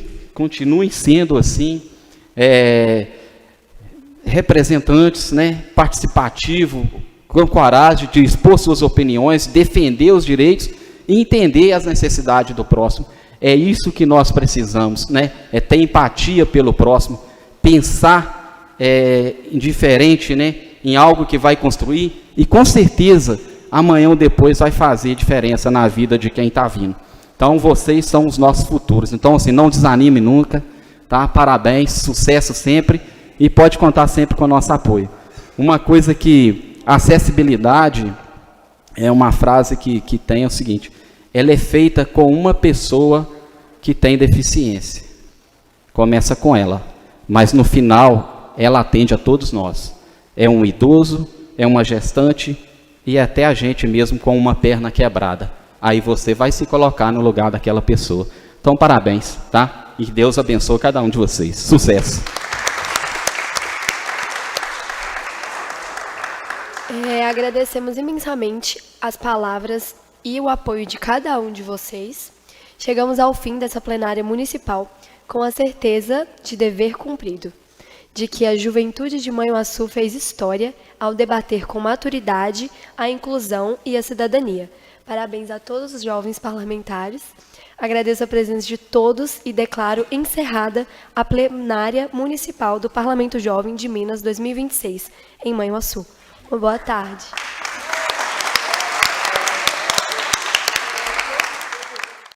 sendo, assim, representantes, né, participativos, com coragem de expor suas opiniões, defender os direitos e entender as necessidades do próximo. É isso que nós precisamos, né? É ter empatia pelo próximo, pensar diferente, né, em algo que vai construir e, com certeza, amanhã ou depois vai fazer diferença na vida de quem está vindo. Então, vocês são os nossos futuros. Então, assim, não desanime nunca, tá? Parabéns, sucesso sempre e pode contar sempre com o nosso apoio. Uma coisa que acessibilidade é uma frase que tem o seguinte: ela é feita com uma pessoa que tem deficiência. Começa com ela, mas no final ela atende a todos nós. É um idoso, é uma gestante e até a gente mesmo com uma perna quebrada. Aí você vai se colocar no lugar daquela pessoa. Então, parabéns, tá? E Deus abençoe cada um de vocês. Sucesso! Agradecemos imensamente as palavras e o apoio de cada um de vocês. Chegamos ao fim dessa plenária municipal com a certeza de dever cumprido, de que a juventude de Manhuaçu fez história ao debater com maturidade a inclusão e a cidadania. Parabéns a todos os jovens parlamentares. Agradeço a presença de todos e declaro encerrada a plenária municipal do Parlamento Jovem de Minas 2026, em Manhuaçu. Uma boa tarde.